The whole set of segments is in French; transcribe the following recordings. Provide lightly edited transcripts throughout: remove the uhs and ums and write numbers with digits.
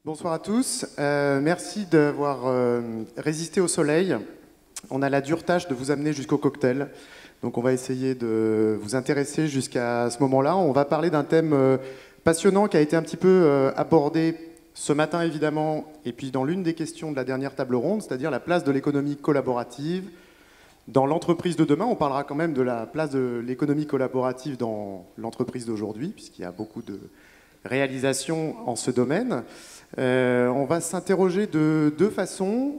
Bonsoir à tous. Merci d'avoir résisté au soleil. On a la dure tâche de vous amener jusqu'au cocktail. Donc on va essayer de vous intéresser jusqu'à ce moment-là. On va parler d'un thème passionnant qui a été un petit peu abordé ce matin évidemment, et puis dans l'une des questions de la dernière table ronde, c'est-à-dire la place de l'économie collaborative dans l'entreprise de demain. On parlera quand même de la place de l'économie collaborative dans l'entreprise d'aujourd'hui, puisqu'il y a beaucoup de réalisations en ce domaine. On va s'interroger de deux façons.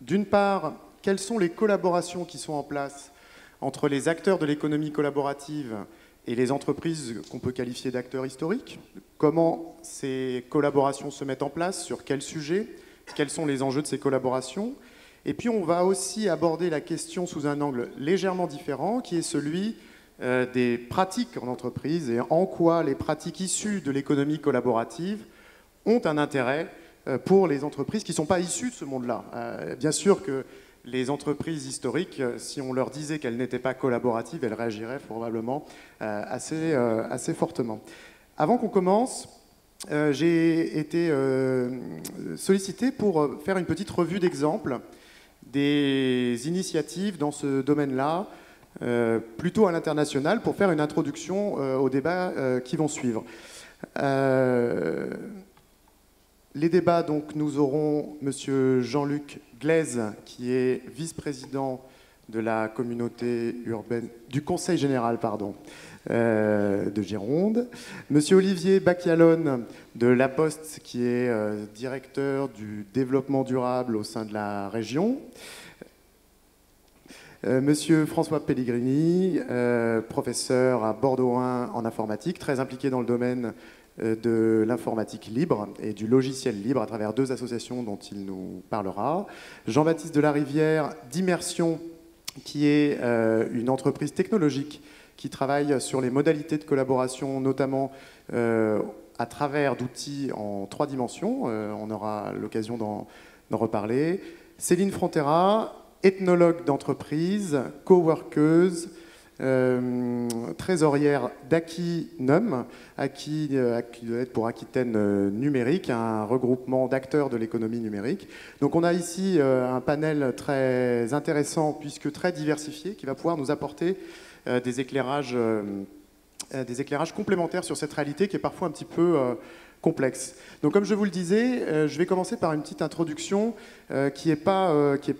D'une part, quelles sont les collaborations qui sont en place entre les acteurs de l'économie collaborative et les entreprises qu'on peut qualifier d'acteurs historiques? Comment ces collaborations se mettent en place? Sur quels sujets? Quels sont les enjeux de ces collaborations? Et puis on va aussi aborder la question sous un angle légèrement différent, qui est celui des pratiques en entreprise et en quoi les pratiques issues de l'économie collaborative ont un intérêt pour les entreprises qui ne sont pas issues de ce monde-là. Bien sûr que les entreprises historiques, si on leur disait qu'elles n'étaient pas collaboratives, elles réagiraient probablement assez fortement. Avant qu'on commence, j'ai été sollicité pour faire une petite revue d'exemples des initiatives dans ce domaine-là, plutôt à l'international, pour faire une introduction aux débats qui vont suivre. Les débats, donc, nous aurons M. Jean-Luc Glaise, qui est vice-président de la communauté urbaine, du Conseil général, pardon, de Gironde. M. Olivier Bacchialone de La Poste, qui est directeur du développement durable au sein de la région. Monsieur François Pellegrini, professeur à Bordeaux 1 en informatique, très impliqué dans le domaine de l'informatique libre et du logiciel libre à travers deux associations dont il nous parlera. Jean-Baptiste Delarivière d'Immersion, qui est une entreprise technologique qui travaille sur les modalités de collaboration, notamment à travers d'outils en 3 dimensions. On aura l'occasion d'en reparler. Céline Frontera, ethnologue d'entreprise, coworkeuse, trésorière d'Aki-NUM, qui doit être pour Aquitaine numérique, un regroupement d'acteurs de l'économie numérique. Donc on a ici un panel très intéressant puisque très diversifié qui va pouvoir nous apporter des éclairages complémentaires sur cette réalité qui est parfois un petit peu complexe. Donc comme je vous le disais, je vais commencer par une petite introduction qui n'est pas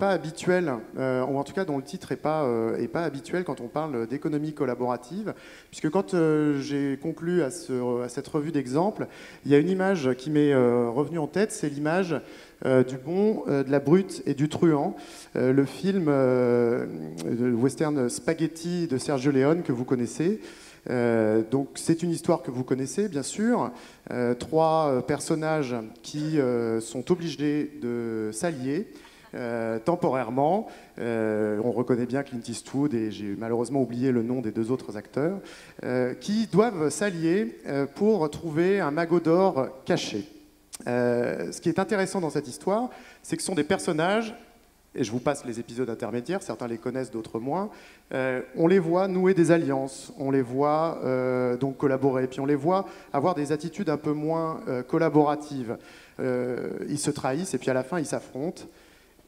habituelle, ou en tout cas dont le titre n'est pas habituel quand on parle d'économie collaborative, puisque quand j'ai conclu à cette revue d'exemples, il y a une image qui m'est revenue en tête, c'est l'image du bon, de la brute et du truand, le film le western Spaghetti de Sergio Leone que vous connaissez. Donc c'est une histoire que vous connaissez bien sûr, 3 personnages qui sont obligés de s'allier temporairement. On reconnaît bien Clint Eastwood et j'ai malheureusement oublié le nom des 2 autres acteurs, qui doivent s'allier pour trouver un magot d'or caché. Ce qui est intéressant dans cette histoire, c'est que ce sont des personnages, et je vous passe les épisodes intermédiaires, certains les connaissent, d'autres moins, on les voit nouer des alliances, on les voit donc collaborer, puis on les voit avoir des attitudes un peu moins collaboratives. Ils se trahissent et puis à la fin ils s'affrontent.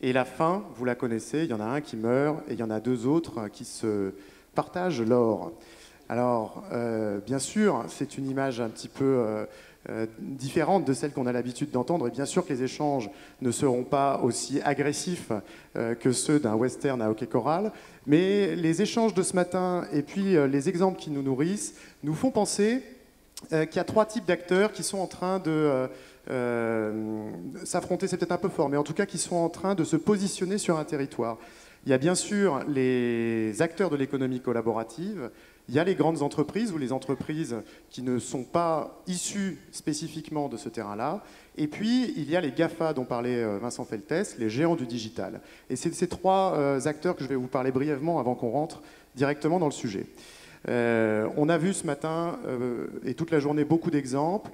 Et la fin, vous la connaissez, il y en a un qui meurt et il y en a 2 autres qui se partagent l'or. Alors, bien sûr, c'est une image un petit peu différente de celle qu'on a l'habitude d'entendre, et bien sûr que les échanges ne seront pas aussi agressifs que ceux d'un western à hockey choral, mais les échanges de ce matin et puis les exemples qui nous nourrissent nous font penser qu'il y a 3 types d'acteurs qui sont en train de s'affronter, c'est peut-être un peu fort, mais en tout cas qui sont en train de se positionner sur un territoire. Il y a bien sûr les acteurs de l'économie collaborative, il y a les grandes entreprises ou les entreprises qui ne sont pas issues spécifiquement de ce terrain-là. Et puis, il y a les GAFA dont parlait Vincent Feltès, les géants du digital. Et c'est de ces 3 acteurs que je vais vous parler brièvement avant qu'on rentre directement dans le sujet. On a vu ce matin et toute la journée beaucoup d'exemples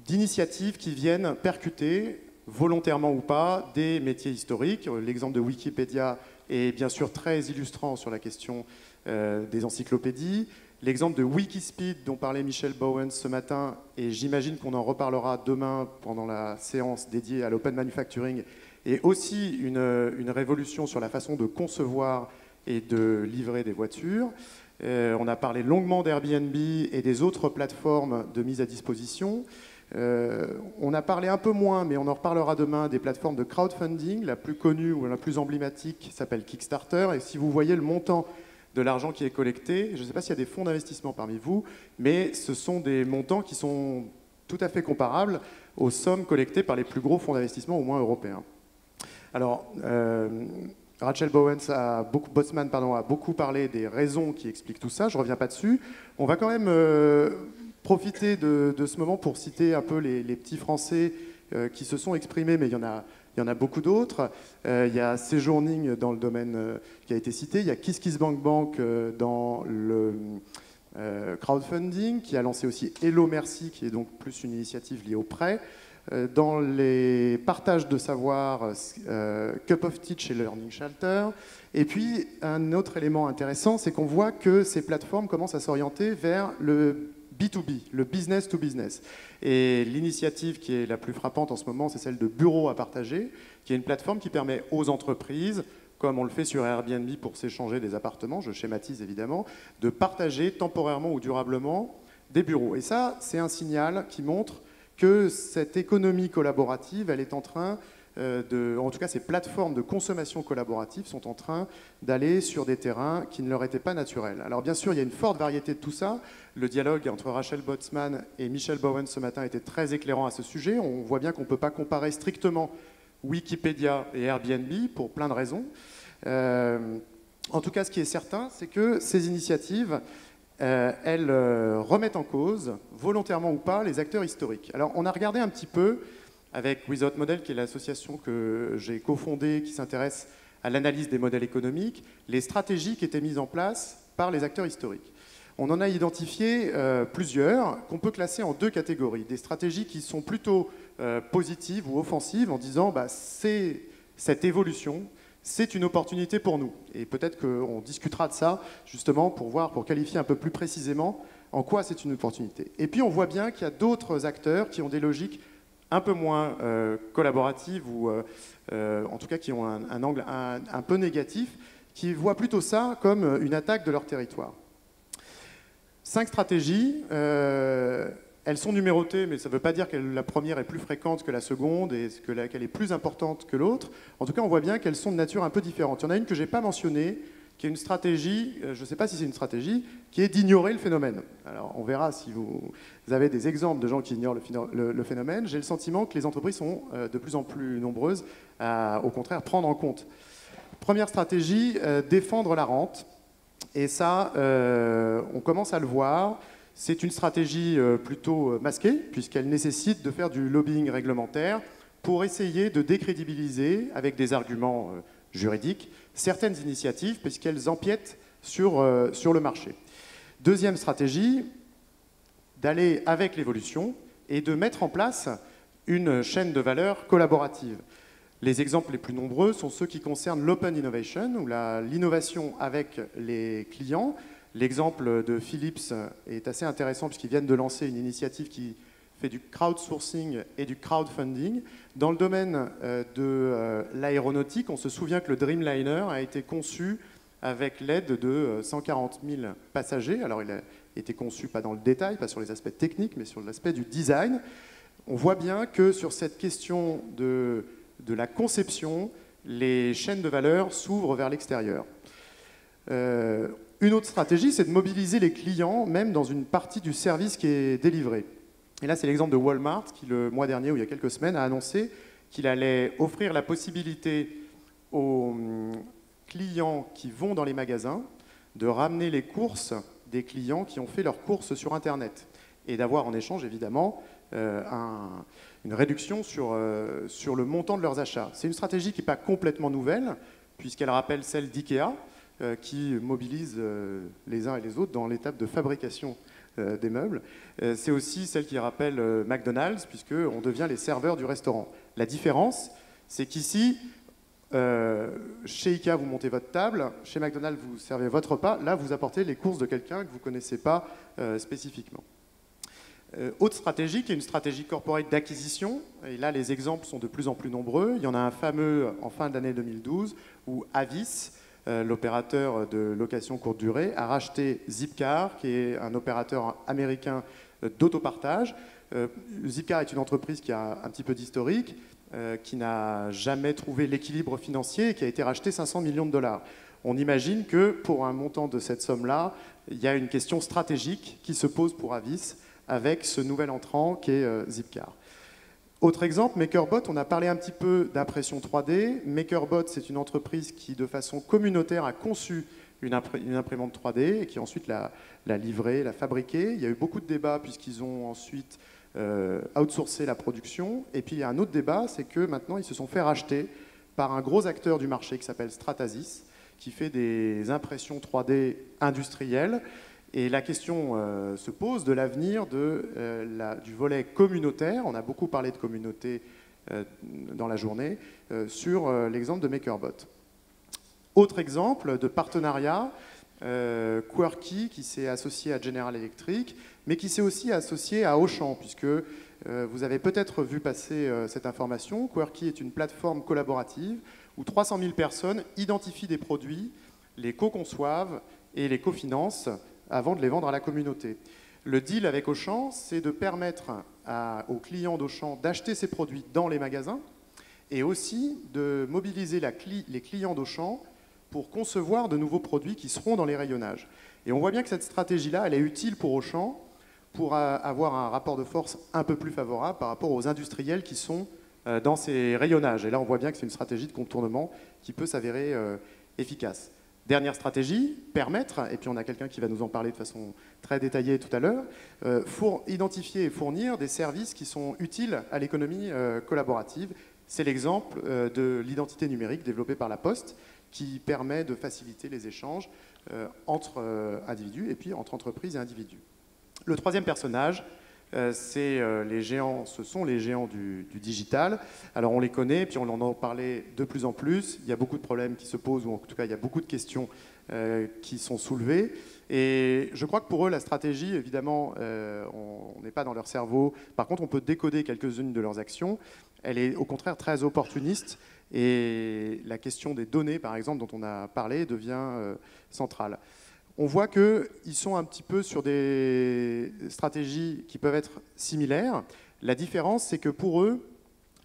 d'initiatives qui viennent percuter, volontairement ou pas, des métiers historiques. L'exemple de Wikipédia est bien sûr très illustrant sur la question des encyclopédies. l'exemple de Wikispeed dont parlait Michel Bowens ce matin, et j'imagine qu'on en reparlera demain pendant la séance dédiée à l'open manufacturing, est aussi une révolution sur la façon de concevoir et de livrer des voitures. On a parlé longuement d'Airbnb et des autres plateformes de mise à disposition. On a parlé un peu moins, mais on en reparlera demain, des plateformes de crowdfunding. La plus connue ou la plus emblématique s'appelle Kickstarter. Et si vous voyez le montant de l'argent qui est collecté, je ne sais pas s'il y a des fonds d'investissement parmi vous, mais ce sont des montants qui sont tout à fait comparables aux sommes collectées par les plus gros fonds d'investissement, au moins européens. Alors, Rachel Bowens Botsman a beaucoup parlé des raisons qui expliquent tout ça, je ne reviens pas dessus. On va quand même profiter de ce moment pour citer un peu les petits Français qui se sont exprimés, mais il y en a beaucoup d'autres. Il y a Sejourning dans le domaine qui a été cité, il y a KissKissBankBank dans le crowdfunding, qui a lancé aussi Hello Merci, qui est donc plus une initiative liée au prêt. Dans les partages de savoir, Cup of Teach et Learning Shelter. Et puis, un autre élément intéressant, c'est qu'on voit que ces plateformes commencent à s'orienter vers le B2B, le business to business. Et l'initiative qui est la plus frappante en ce moment, c'est celle de Bureau à partager, qui est une plateforme qui permet aux entreprises, comme on le fait sur Airbnb pour s'échanger des appartements, je schématise évidemment, de partager temporairement ou durablement des bureaux. Et ça, c'est un signal qui montre que cette économie collaborative, elle est en train en tout cas ces plateformes de consommation collaborative sont en train d'aller sur des terrains qui ne leur étaient pas naturels. Alors bien sûr, il y a une forte variété de tout ça. Le dialogue entre Rachel Botsman et Michel Bowens ce matin était très éclairant à ce sujet. On voit bien qu'on ne peut pas comparer strictement Wikipédia et Airbnb pour plein de raisons. En tout cas, ce qui est certain, c'est que ces initiatives elles remettent en cause, volontairement ou pas, les acteurs historiques. Alors, on a regardé un petit peu avec Without Model, qui est l'association que j'ai cofondée, qui s'intéresse à l'analyse des modèles économiques, les stratégies qui étaient mises en place par les acteurs historiques. On en a identifié plusieurs qu'on peut classer en deux catégories. Des stratégies qui sont plutôt positives ou offensives, en disant c'est cette évolution, c'est une opportunité pour nous. Et peut-être qu'on discutera de ça, justement, pour qualifier un peu plus précisément en quoi c'est une opportunité. Et puis, on voit bien qu'il y a d'autres acteurs qui ont des logiques un peu moins collaboratives, ou en tout cas qui ont un angle un peu négatif, qui voient plutôt ça comme une attaque de leur territoire. 5 stratégies. Elles sont numérotées, mais ça ne veut pas dire que la première est plus fréquente que la seconde et qu'elle est plus importante que l'autre. En tout cas, on voit bien qu'elles sont de nature un peu différente. Il y en a une que je n'ai pas mentionnée, qui est une stratégie, je ne sais pas si c'est une stratégie, qui est d'ignorer le phénomène. Alors, on verra si vous avez des exemples de gens qui ignorent le phénomène. J'ai le sentiment que les entreprises sont de plus en plus nombreuses à, au contraire, prendre en compte. Première stratégie, défendre la rente. Et ça, on commence à le voir. C'est une stratégie plutôt masquée, puisqu'elle nécessite de faire du lobbying réglementaire pour essayer de décrédibiliser, avec des arguments juridiques, certaines initiatives, puisqu'elles empiètent sur le marché. Deuxième stratégie, d'aller avec l'évolution et de mettre en place une chaîne de valeur collaborative. Les exemples les plus nombreux sont ceux qui concernent l'open innovation, ou l'innovation avec les clients. L'exemple de Philips est assez intéressant puisqu'ils viennent de lancer une initiative qui fait du crowdsourcing et du crowdfunding. Dans le domaine de l'aéronautique, on se souvient que le Dreamliner a été conçu avec l'aide de 140 000 passagers. Alors il a été conçu pas dans le détail, pas sur les aspects techniques, mais sur l'aspect du design. On voit bien que sur cette question de la conception, les chaînes de valeur s'ouvrent vers l'extérieur. Une autre stratégie, c'est de mobiliser les clients, même dans une partie du service qui est délivré. Et là, c'est l'exemple de Walmart, qui le mois dernier, ou il y a quelques semaines, a annoncé qu'il allait offrir la possibilité aux clients qui vont dans les magasins de ramener les courses des clients qui ont fait leurs courses sur Internet. Et d'avoir en échange, évidemment, une réduction sur le montant de leurs achats. C'est une stratégie qui n'est pas complètement nouvelle, puisqu'elle rappelle celle d'IKEA, qui mobilise les uns et les autres dans l'étape de fabrication des meubles. C'est aussi celle qui rappelle McDonald's, puisqu'on devient les serveurs du restaurant. La différence, c'est qu'ici, Chez Ikea, vous montez votre table. Chez McDonald's, vous servez votre repas. Là, vous apportez les courses de quelqu'un que vous ne connaissez pas spécifiquement. Autre stratégie, qui est une stratégie corporate d'acquisition. Et là, les exemples sont de plus en plus nombreux. Il y en a un fameux en fin d'année 2012 où Avis, l'opérateur de location courte durée, a racheté Zipcar, qui est un opérateur américain d'autopartage. Zipcar est une entreprise qui a un petit peu d'historique, qui n'a jamais trouvé l'équilibre financier et qui a été racheté 500 millions de dollars. On imagine que pour un montant de cette somme-là, il y a une question stratégique qui se pose pour Avis avec ce nouvel entrant qui est Zipcar. Autre exemple, MakerBot, on a parlé un petit peu d'impression 3D. MakerBot, c'est une entreprise qui, de façon communautaire, a conçu une imprimante 3D et qui ensuite l'a livrée, l'a fabriquée. Il y a eu beaucoup de débats puisqu'ils ont ensuite outsourcé la production. Et puis il y a un autre débat, c'est que maintenant ils se sont fait racheter par un gros acteur du marché qui s'appelle Stratasys, qui fait des impressions 3D industrielles. Et la question se pose de l'avenir du volet communautaire. On a beaucoup parlé de communauté dans la journée, sur l'exemple de MakerBot. Autre exemple de partenariat, Quirky qui s'est associé à General Electric, mais qui s'est aussi associé à Auchan, puisque vous avez peut-être vu passer cette information. Quirky est une plateforme collaborative où 300 000 personnes identifient des produits, les co-conçoivent et les cofinancent avant de les vendre à la communauté. Le deal avec Auchan, c'est de permettre aux clients d'Auchan d'acheter ces produits dans les magasins et aussi de mobiliser les clients d'Auchan pour concevoir de nouveaux produits qui seront dans les rayonnages. Et on voit bien que cette stratégie-là, elle est utile pour Auchan pour avoir un rapport de force un peu plus favorable par rapport aux industriels qui sont dans ces rayonnages. Et là, on voit bien que c'est une stratégie de contournement qui peut s'avérer efficace. Dernière stratégie, permettre, et puis on a quelqu'un qui va nous en parler de façon très détaillée tout à l'heure, identifier et fournir des services qui sont utiles à l'économie collaborative. C'est l'exemple de l'identité numérique développée par la Poste, qui permet de faciliter les échanges entre individus et puis entre entreprises et individus. Le troisième personnage, ce sont les géants du digital. Alors on les connaît, puis on en a parlé de plus en plus. Il y a beaucoup de problèmes qui se posent, ou en tout cas il y a beaucoup de questions qui sont soulevées. Et je crois que pour eux, la stratégie, évidemment, on n'est pas dans leur cerveau. Par contre, on peut décoder quelques-unes de leurs actions. Elle est au contraire très opportuniste. Et la question des données, par exemple, dont on a parlé, devient centrale. On voit qu'ils sont un petit peu sur des stratégies qui peuvent être similaires. La différence, c'est que pour eux,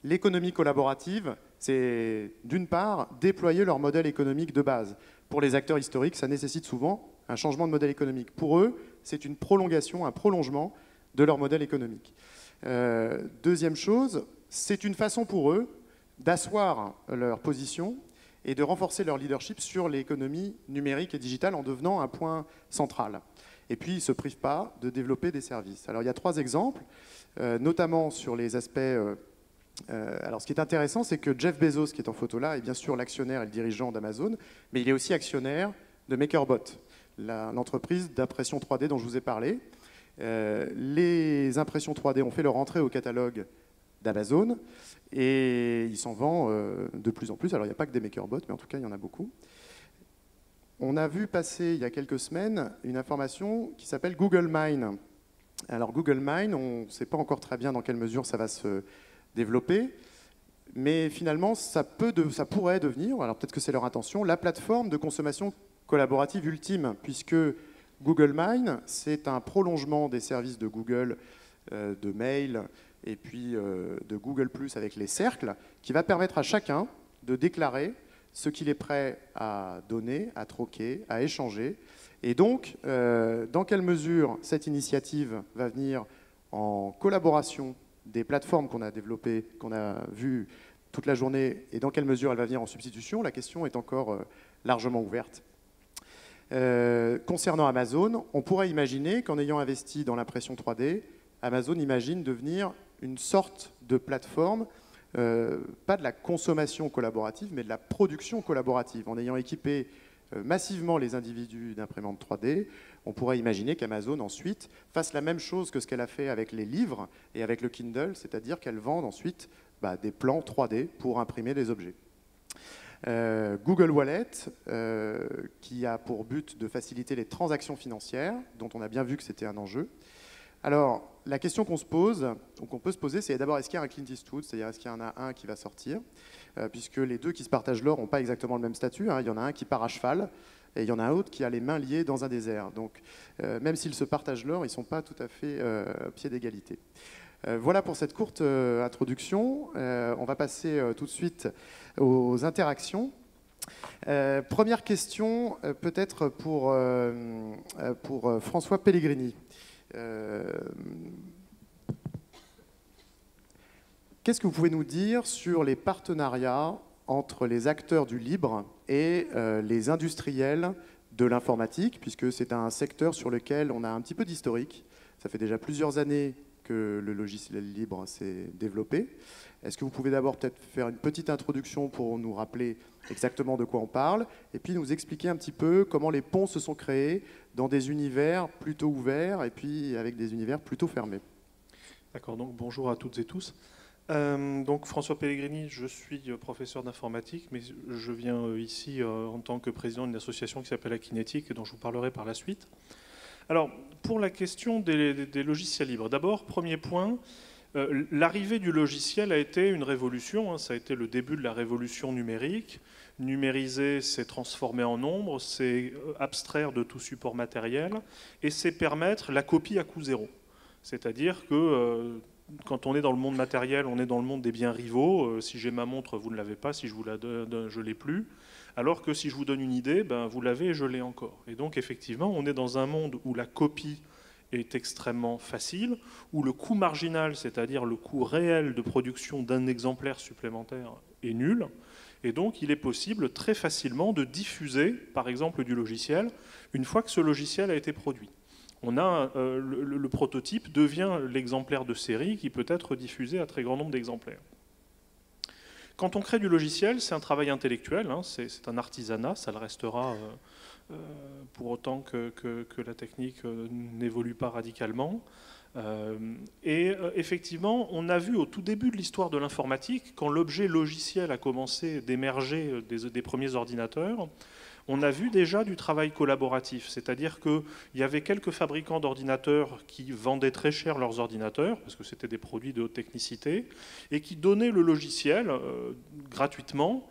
l'économie collaborative, c'est d'une part déployer leur modèle économique de base. Pour les acteurs historiques, ça nécessite souvent un changement de modèle économique. Pour eux, c'est une prolongation, un prolongement de leur modèle économique. Deuxième chose, c'est une façon pour eux d'asseoir leur position et de renforcer leur leadership sur l'économie numérique et digitale en devenant un point central. Et puis, ils ne se privent pas de développer des services. Alors, il y a 3 exemples, notamment sur les aspects... alors, ce qui est intéressant, c'est que Jeff Bezos, qui est en photo là, est bien sûr l'actionnaire et le dirigeant d'Amazon, mais il est aussi actionnaire de MakerBot, l'entreprise d'impression 3D dont je vous ai parlé. Les impressions 3D ont fait leur entrée au catalogue d'Amazon et il s'en vend de plus en plus. Alors il n'y a pas que des MakerBot, mais en tout cas il y en a beaucoup. On a vu passer il y a quelques semaines une information qui s'appelle Google Mine. Alors Google Mine, on ne sait pas encore très bien dans quelle mesure ça va se développer, mais finalement ça pourrait devenir, alors peut-être que c'est leur intention, la plateforme de consommation collaborative ultime, puisque Google Mine, c'est un prolongement des services de Google, de mail, et puis de Google+, avec les cercles, qui va permettre à chacun de déclarer ce qu'il est prêt à donner, à troquer, à échanger. Et donc, dans quelle mesure cette initiative va venir en collaboration des plateformes qu'on a développées, qu'on a vues toute la journée, et dans quelle mesure elle va venir en substitution, la question est encore largement ouverte. Concernant Amazon, on pourrait imaginer qu'en ayant investi dans l'impression 3D, Amazon imagine devenir une sorte de plateforme, pas de la consommation collaborative, mais de la production collaborative. En ayant équipé massivement les individus d'imprimantes 3D, on pourrait imaginer qu'Amazon ensuite fasse la même chose que ce qu'elle a fait avec les livres et avec le Kindle, c'est-à-dire qu'elle vende ensuite des plans 3D pour imprimer des objets. Google Wallet, qui a pour but de faciliter les transactions financières, dont on a bien vu que c'était un enjeu. Alors, la question qu'on se pose, ou qu'on peut se poser, c'est d'abord, est-ce qu'il y a un Clint Eastwood, c'est-à-dire est-ce qu'il y en a un qui va sortir, puisque les deux qui se partagent l'or n'ont pas exactement le même statut, hein. Il y en a un qui part à cheval, et il y en a un autre qui a les mains liées dans un désert. Donc, même s'ils se partagent l'or, ils ne sont pas tout à fait à pied d'égalité. Voilà pour cette courte introduction. On va passer tout de suite aux interactions. Première question, peut-être pour François Pellegrini. Qu'est-ce que vous pouvez nous dire sur les partenariats entre les acteurs du libre et les industriels de l'informatique, puisque c'est un secteur sur lequel on a un petit peu d'historique. Ça fait déjà plusieurs années que le logiciel libre s'est développé. Est-ce que vous pouvez d'abord peut-être faire une petite introduction pour nous rappeler exactement de quoi on parle, et puis nous expliquer un petit peu comment les ponts se sont créés dans des univers plutôt ouverts et puis avec des univers plutôt fermés. D'accord, donc bonjour à toutes et tous. Donc François Pellegrini, je suis professeur d'informatique, mais je viens ici en tant que président d'une association qui s'appelle Akinétique, dont je vous parlerai par la suite. Alors, pour la question des logiciels libres, d'abord, premier point, l'arrivée du logiciel a été une révolution, hein, ça a été le début de la révolution numérique. Numériser, c'est transformer en nombre, c'est abstraire de tout support matériel, et c'est permettre la copie à coût zéro. C'est-à-dire que quand on est dans le monde matériel, on est dans le monde des biens rivaux. Si j'ai ma montre, vous ne l'avez pas, si je vous la donne, je ne l'ai plus. Alors que si je vous donne une idée, ben, vous l'avez et je l'ai encore. Et donc effectivement, on est dans un monde où la copie est extrêmement facile, où le coût marginal, c'est-à-dire le coût réel de production d'un exemplaire supplémentaire, est nul. Et donc il est possible très facilement de diffuser, par exemple, du logiciel, une fois que ce logiciel a été produit. On a, le prototype devient l'exemplaire de série qui peut être diffusé à très grand nombre d'exemplaires. Quand on crée du logiciel, c'est un travail intellectuel, hein, c'est un artisanat, ça le restera pour autant que la technique n'évolue pas radicalement. Effectivement, on a vu au tout début de l'histoire de l'informatique, quand l'objet logiciel a commencé d'émerger des premiers ordinateurs, on a vu déjà du travail collaboratif, c'est-à-dire qu'il y avait quelques fabricants d'ordinateurs qui vendaient très cher leurs ordinateurs, parce que c'était des produits de haute technicité, et qui donnaient le logiciel gratuitement,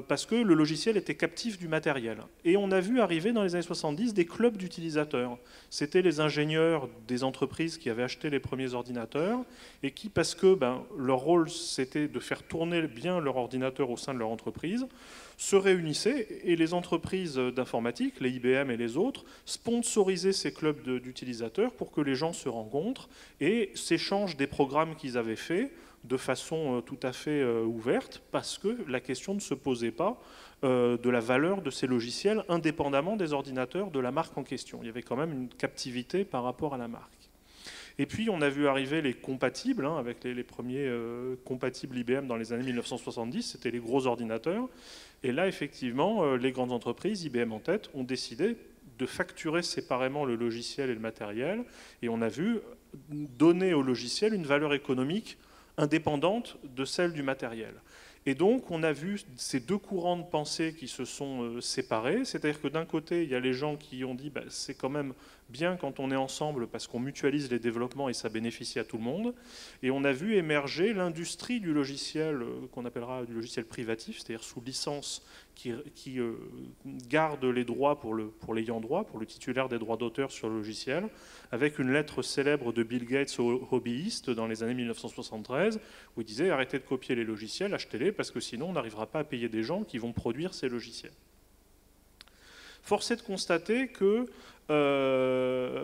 parce que le logiciel était captif du matériel. Et on a vu arriver dans les années 70 des clubs d'utilisateurs. C'était les ingénieurs des entreprises qui avaient acheté les premiers ordinateurs et qui, parce que leur rôle c'était de faire tourner bien leur ordinateur au sein de leur entreprise, se réunissaient et les entreprises d'informatique, les IBM et les autres, sponsorisaient ces clubs d'utilisateurs pour que les gens se rencontrent et s'échangent des programmes qu'ils avaient faits de façon tout à fait ouverte, parce que la question ne se posait pas de la valeur de ces logiciels indépendamment des ordinateurs de la marque en question. Il y avait quand même une captivité par rapport à la marque. Et puis on a vu arriver les compatibles, hein, avec les premiers compatibles IBM dans les années 1970, c'était les gros ordinateurs. Et là, effectivement, les grandes entreprises, IBM en tête, ont décidé de facturer séparément le logiciel et le matériel. Et on a vu donner au logiciel une valeur économique indépendante de celle du matériel. Et donc, on a vu ces deux courants de pensée qui se sont séparés. C'est-à-dire que d'un côté, il y a les gens qui ont dit c'est quand même bien quand on est ensemble parce qu'on mutualise les développements et ça bénéficie à tout le monde. Et on a vu émerger l'industrie du logiciel qu'on appellera du logiciel privatif, c'est-à-dire sous licence qui garde les droits pour l'ayant droit, pour le titulaire des droits d'auteur sur le logiciel, avec une lettre célèbre de Bill Gates aux hobbyistes dans les années 1973, où il disait arrêtez de copier les logiciels, achetez-les, parce que sinon on n'arrivera pas à payer des gens qui vont produire ces logiciels. Force est de constater que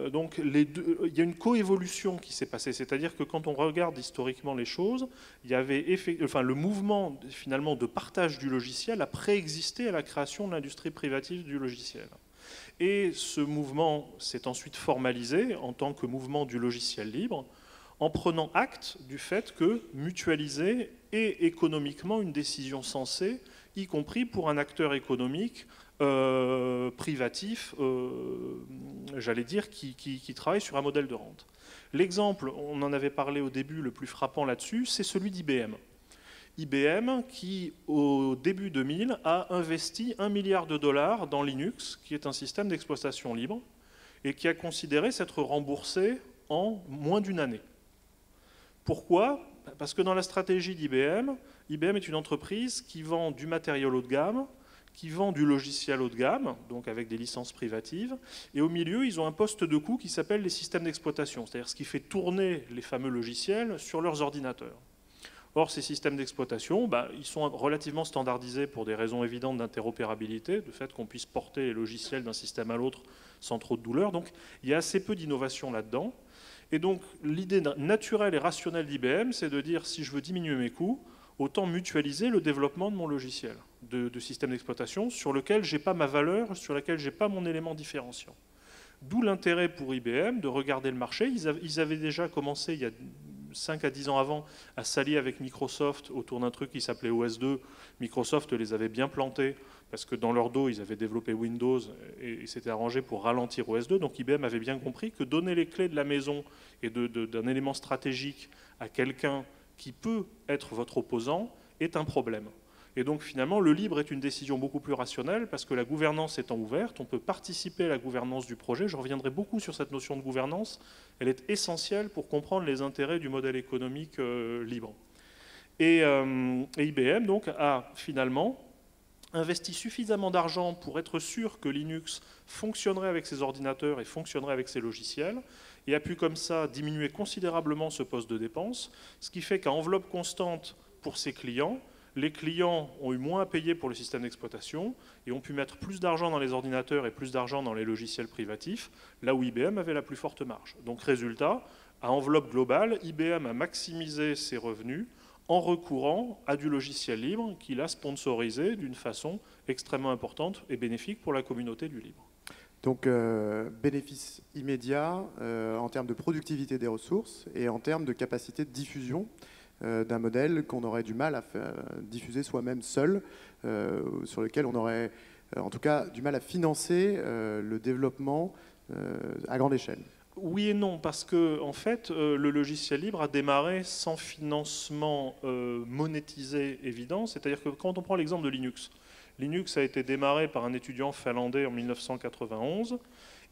donc il y a une coévolution qui s'est passée, c'est-à-dire que quand on regarde historiquement les choses, il y avait le mouvement finalement de partage du logiciel a préexisté à la création de l'industrie privative du logiciel. Et ce mouvement s'est ensuite formalisé en tant que mouvement du logiciel libre, en prenant acte du fait que mutualiser est économiquement une décision sensée, y compris pour un acteur économique privatif, j'allais dire, qui travaille sur un modèle de rente. L'exemple, on en avait parlé au début, le plus frappant là-dessus, c'est celui d'IBM. IBM qui, au début 2000, a investi 1 milliard de dollars dans Linux, qui est un système d'exploitation libre, et qui a considéré s'être remboursé en moins d'une année. Pourquoi? Parce que dans la stratégie d'IBM, IBM est une entreprise qui vend du matériel haut de gamme, qui vend du logiciel haut de gamme, donc avec des licences privatives, et au milieu, ils ont un poste de coût qui s'appelle les systèmes d'exploitation, c'est-à-dire ce qui fait tourner les fameux logiciels sur leurs ordinateurs. Or, ces systèmes d'exploitation, ils sont relativement standardisés pour des raisons évidentes d'interopérabilité, de fait qu'on puisse porter les logiciels d'un système à l'autre sans trop de douleur. Donc, il y a assez peu d'innovation là-dedans. Et donc, l'idée naturelle et rationnelle d'IBM, c'est de dire, si je veux diminuer mes coûts, autant mutualiser le développement de mon logiciel, de système d'exploitation, sur lequel je n'ai pas ma valeur, sur lequel je n'ai pas mon élément différenciant. D'où l'intérêt pour IBM de regarder le marché. Ils avaient déjà commencé, il y a 5 à 10 ans avant, à s'allier avec Microsoft autour d'un truc qui s'appelait OS2. Microsoft les avait bien plantés, parce que dans leur dos, ils avaient développé Windows et s'étaient arrangés pour ralentir OS2. Donc IBM avait bien compris que donner les clés de la maison et d'un élément stratégique à quelqu'un qui peut être votre opposant est un problème. Et donc finalement, le libre est une décision beaucoup plus rationnelle parce que la gouvernance étant ouverte, on peut participer à la gouvernance du projet. Je reviendrai beaucoup sur cette notion de gouvernance. Elle est essentielle pour comprendre les intérêts du modèle économique libre. Et IBM donc, a finalement investi suffisamment d'argent pour être sûr que Linux fonctionnerait avec ses ordinateurs et fonctionnerait avec ses logiciels, et a pu comme ça diminuer considérablement ce poste de dépense, ce qui fait qu'à enveloppe constante pour ses clients, les clients ont eu moins à payer pour le système d'exploitation et ont pu mettre plus d'argent dans les ordinateurs et plus d'argent dans les logiciels privatifs, là où IBM avait la plus forte marge. Donc résultat, à enveloppe globale, IBM a maximisé ses revenus en recourant à du logiciel libre qu'il a sponsorisé d'une façon extrêmement importante et bénéfique pour la communauté du libre. Donc bénéfice immédiat en termes de productivité des ressources et en termes de capacité de diffusion d'un modèle qu'on aurait du mal à diffuser soi-même seul, sur lequel on aurait en tout cas du mal à financer le développement à grande échelle. Oui et non, parce que en fait, le logiciel libre a démarré sans financement monétisé évident. C'est-à-dire que quand on prend l'exemple de Linux, Linux a été démarré par un étudiant finlandais en 1991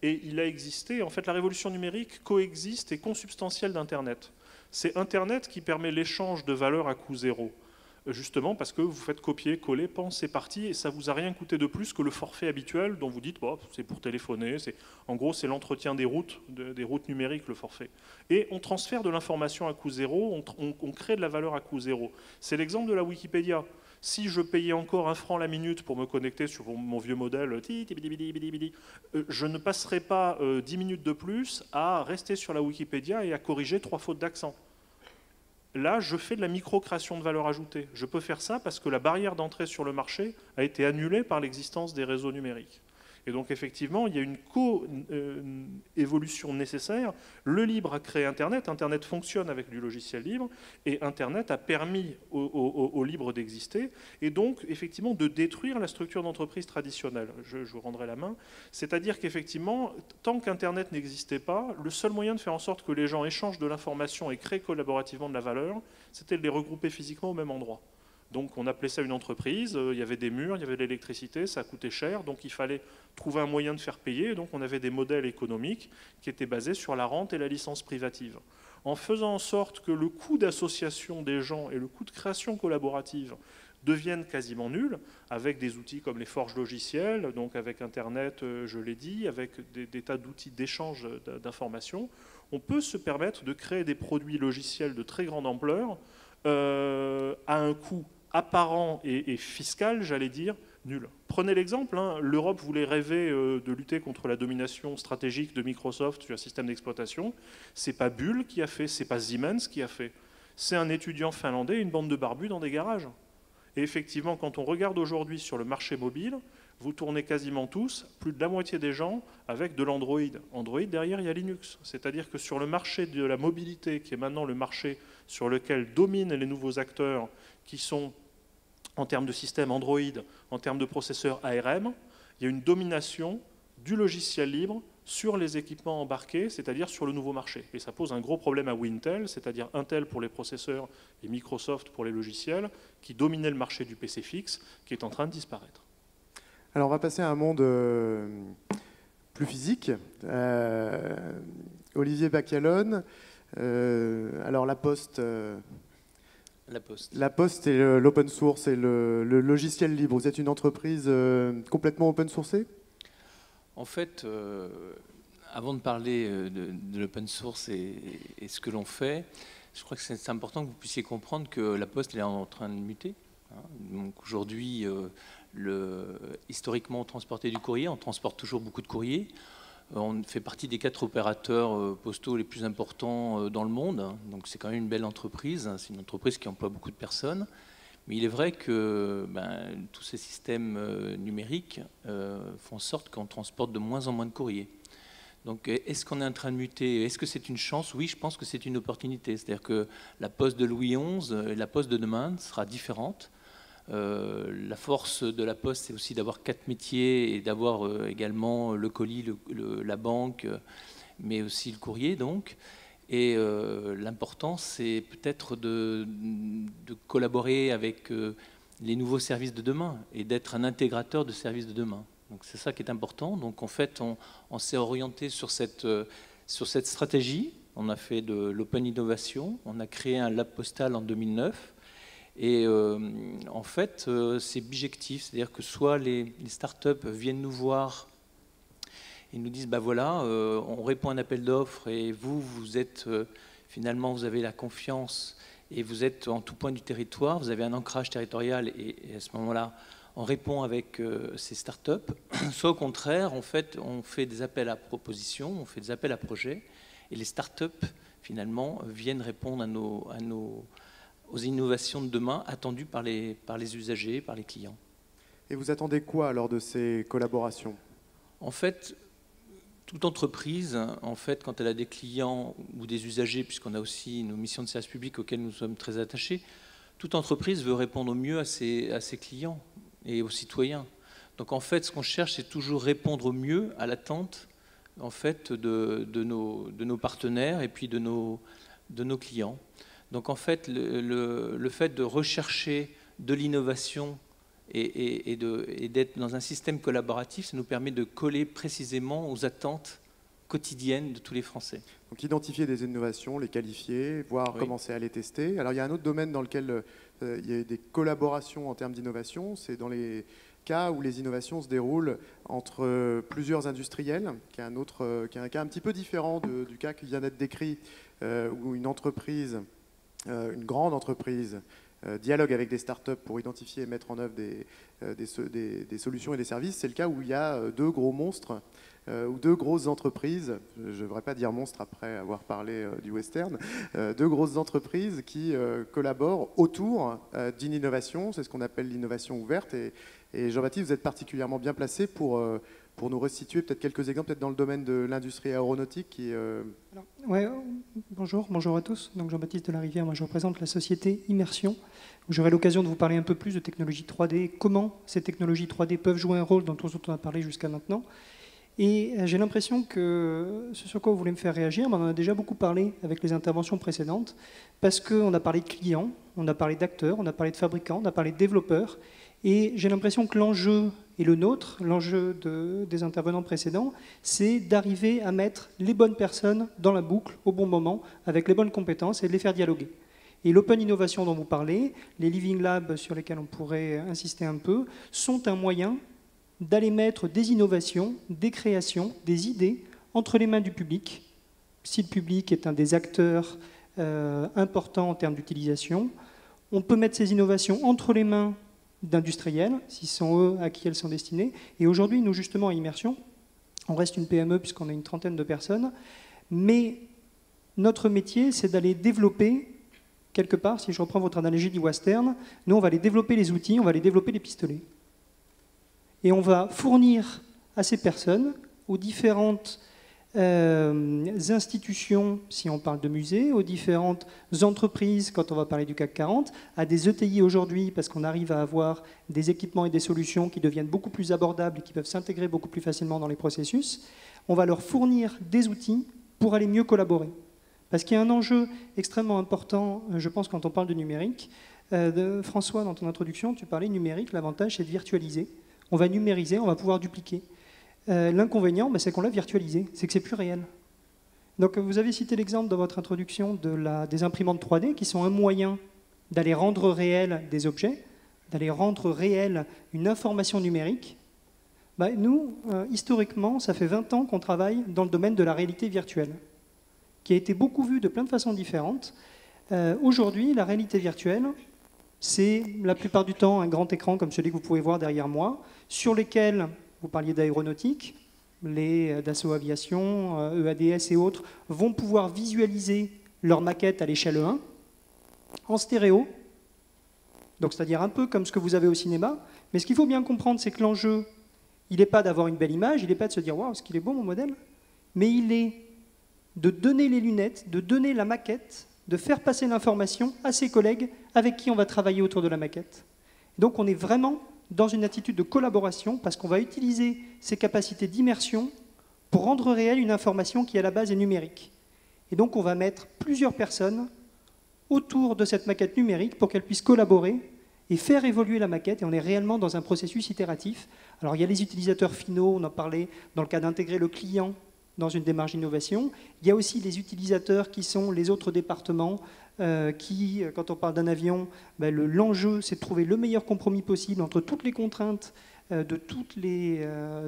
et il a existé. En fait, la révolution numérique coexiste et consubstantielle d'Internet. C'est Internet qui permet l'échange de valeurs à coût zéro. Justement parce que vous faites copier, coller, pense, c'est parti, et ça ne vous a rien coûté de plus que le forfait habituel dont vous dites bon, c'est pour téléphoner, en gros c'est l'entretien des routes numériques, le forfait. Et on transfère de l'information à coût zéro, on crée de la valeur à coût zéro. C'est l'exemple de la Wikipédia. Si je payais encore 1 franc la minute pour me connecter sur mon vieux modèle, je ne passerai pas 10 minutes de plus à rester sur la Wikipédia et à corriger 3 fautes d'accent. Là, je fais de la micro-création de valeur ajoutée. Je peux faire ça parce que la barrière d'entrée sur le marché a été annulée par l'existence des réseaux numériques. Et donc, effectivement, il y a une co-évolution nécessaire. Le libre a créé Internet. Internet fonctionne avec du logiciel libre. Et Internet a permis au libre d'exister. Et donc, effectivement, de détruire la structure d'entreprise traditionnelle. Je vous rendrai la main. C'est-à-dire qu'effectivement, tant qu'Internet n'existait pas, le seul moyen de faire en sorte que les gens échangent de l'information et créent collaborativement de la valeur, c'était de les regrouper physiquement au même endroit. Donc on appelait ça une entreprise, il y avait des murs, il y avait de l'électricité, ça coûtait cher, donc il fallait trouver un moyen de faire payer, donc on avait des modèles économiques qui étaient basés sur la rente et la licence privative. En faisant en sorte que le coût d'association des gens et le coût de création collaborative deviennent quasiment nuls, avec des outils comme les forges logicielles, donc avec Internet, je l'ai dit, avec des tas d'outils d'échange d'informations, on peut se permettre de créer des produits logiciels de très grande ampleur à un coût apparent et fiscal, j'allais dire, nul. Prenez l'exemple, l'Europe voulait rêver de lutter contre la domination stratégique de Microsoft sur un système d'exploitation. C'est pas Bull qui a fait, c'est pas Siemens qui a fait. C'est un étudiant finlandais et une bande de barbus dans des garages. Et effectivement, quand on regarde aujourd'hui sur le marché mobile, vous tournez quasiment tous, plus de la moitié des gens, avec de l'Android. Android, derrière, il y a Linux. C'est-à-dire que sur le marché de la mobilité, qui est maintenant le marché sur lequel dominent les nouveaux acteurs, qui sont en termes de système Android, en termes de processeurs ARM, il y a une domination du logiciel libre sur les équipements embarqués, c'est-à-dire sur le nouveau marché. Et ça pose un gros problème à Wintel, c'est-à-dire Intel pour les processeurs et Microsoft pour les logiciels, qui dominaient le marché du PC fixe, qui est en train de disparaître. Alors on va passer à un monde plus physique. Olivier Bacalone, alors La Poste et l'open source et le logiciel libre. Vous êtes une entreprise complètement open sourcée ? En fait, avant de parler de l'open source et ce que l'on fait, je crois que c'est important que vous puissiez comprendre que la Poste elle est en train de muter. Donc aujourd'hui, historiquement, on transportait du courrier, on transporte toujours beaucoup de courrier. On fait partie des 4 opérateurs postaux les plus importants dans le monde. Donc c'est quand même une belle entreprise. C'est une entreprise qui emploie beaucoup de personnes. Mais il est vrai que tous ces systèmes numériques font en sorte qu'on transporte de moins en moins de courrier. Donc est-ce qu'on est en train de muter? Est-ce que c'est une chance? Oui, je pense que c'est une opportunité. C'est-à-dire que la Poste de Louis XI et la Poste de demain sera différente. La force de la Poste, c'est aussi d'avoir 4 métiers et d'avoir également le colis, la banque, mais aussi le courrier. Donc. Et l'important, c'est peut-être de collaborer avec les nouveaux services de demain et d'être un intégrateur de services de demain. Donc c'est ça qui est important. Donc en fait, on s'est orienté sur cette stratégie. On a fait de l'open innovation. On a créé un lab postal en 2009. Et en fait, c'est bijectif. C'est-à-dire que soit les startups viennent nous voir. Ils nous disent, voilà, on répond à un appel d'offres et vous êtes, finalement, vous avez la confiance et vous êtes en tout point du territoire, vous avez un ancrage territorial et à ce moment-là, on répond avec ces startups. Soit au contraire, en fait, on fait des appels à propositions, on fait des appels à projets et les startups, finalement, viennent répondre aux innovations de demain attendues par les usagers, par les clients. Et vous attendez quoi alors de ces collaborations ? En fait, toute entreprise, en fait, quand elle a des clients ou des usagers, puisqu'on a aussi nos missions de service public auxquelles nous sommes très attachés, toute entreprise veut répondre au mieux à ses clients et aux citoyens. Donc en fait, ce qu'on cherche, c'est toujours répondre au mieux à l'attente en fait, de nos partenaires et puis de nos clients. Donc en fait, le fait de rechercher de l'innovation et d'être dans un système collaboratif, ça nous permet de coller précisément aux attentes quotidiennes de tous les Français. Donc identifier des innovations, les qualifier, voire commencer à les tester. Alors il y a un autre domaine dans lequel il y a des collaborations en termes d'innovation, c'est dans les cas où les innovations se déroulent entre plusieurs industriels, qui est un cas un petit peu différent du cas qui vient d'être décrit, où une entreprise, une grande entreprise, dialogue avec des startups pour identifier et mettre en œuvre des solutions et des services. C'est le cas où il y a 2 gros monstres ou 2 grosses entreprises, je ne devrais pas dire monstre après avoir parlé du western, 2 grosses entreprises qui collaborent autour d'une innovation. C'est ce qu'on appelle l'innovation ouverte. Et Jean-Baptiste, vous êtes particulièrement bien placé pour nous restituer peut-être quelques exemples, peut-être dans le domaine de l'industrie aéronautique. Bonjour à tous. Donc Jean-Baptiste Delarivière, moi je représente la société Immersion. J'aurai l'occasion de vous parler un peu plus de technologie 3D, comment ces technologies 3D peuvent jouer un rôle dans tout ce dont on a parlé jusqu'à maintenant. Et j'ai l'impression que ce sur quoi vous voulez me faire réagir, on en a déjà beaucoup parlé avec les interventions précédentes, parce qu'on a parlé de clients, on a parlé d'acteurs, on a parlé de fabricants, on a parlé de développeurs, et j'ai l'impression que l'enjeu est le nôtre, l'enjeu des intervenants précédents, c'est d'arriver à mettre les bonnes personnes dans la boucle au bon moment, avec les bonnes compétences, et de les faire dialoguer. Et l'open innovation dont vous parlez, les living labs sur lesquels on pourrait insister un peu, sont un moyen d'aller mettre des innovations, des créations, des idées entre les mains du public. Si le public est un des acteurs importants en termes d'utilisation, on peut mettre ces innovations entre les mains d'industriels, si ce sont eux à qui elles sont destinées. Et aujourd'hui, nous, justement, à Immersion, on reste une PME puisqu'on a une trentaine de personnes, mais notre métier, c'est d'aller développer, quelque part, si je reprends votre analogie du western, nous, on va aller développer les outils, on va aller développer les pistolets. Et on va fournir à ces personnes, aux différentes institutions, si on parle de musées, aux différentes entreprises, quand on va parler du CAC 40, à des ETI aujourd'hui, parce qu'on arrive à avoir des équipements et des solutions qui deviennent beaucoup plus abordables et qui peuvent s'intégrer beaucoup plus facilement dans les processus. on va leur fournir des outils pour aller mieux collaborer. Parce qu'il y a un enjeu extrêmement important, je pense, quand on parle de numérique. François, dans ton introduction, tu parlais numérique, l'avantage c'est de virtualiser. On va numériser, on va pouvoir dupliquer. L'inconvénient, c'est qu'on l'a virtualisé, c'est que c'est plus réel. Donc vous avez cité l'exemple dans votre introduction des imprimantes 3D qui sont un moyen d'aller rendre réel des objets, d'aller rendre réel une information numérique. Nous, historiquement, ça fait 20 ans qu'on travaille dans le domaine de la réalité virtuelle, qui a été beaucoup vue de plein de façons différentes. Aujourd'hui, la réalité virtuelle, c'est la plupart du temps un grand écran comme celui que vous pouvez voir derrière moi, sur lesquels, vous parliez d'aéronautique, les Dassault Aviation, EADS et autres, vont pouvoir visualiser leur maquette à l'échelle 1, en stéréo, donc c'est-à-dire un peu comme ce que vous avez au cinéma, mais ce qu'il faut bien comprendre, c'est que l'enjeu, il n'est pas d'avoir une belle image, il n'est pas de se dire « Waouh, est-ce qu'il est beau mon modèle ?» mais il est de donner les lunettes, de donner la maquette, de faire passer l'information à ses collègues avec qui on va travailler autour de la maquette. Donc on est vraiment dans une attitude de collaboration parce qu'on va utiliser ces capacités d'immersion pour rendre réelle une information qui à la base est numérique. Et donc on va mettre plusieurs personnes autour de cette maquette numérique pour qu'elles puissent collaborer et faire évoluer la maquette. Et on est réellement dans un processus itératif. Alors il y a les utilisateurs finaux, on en parlait dans le cas d'intégrer le client dans une démarche d'innovation. Il y a aussi les utilisateurs qui sont les autres départements qui, quand on parle d'un avion, l'enjeu c'est de trouver le meilleur compromis possible entre toutes les contraintes de toutes les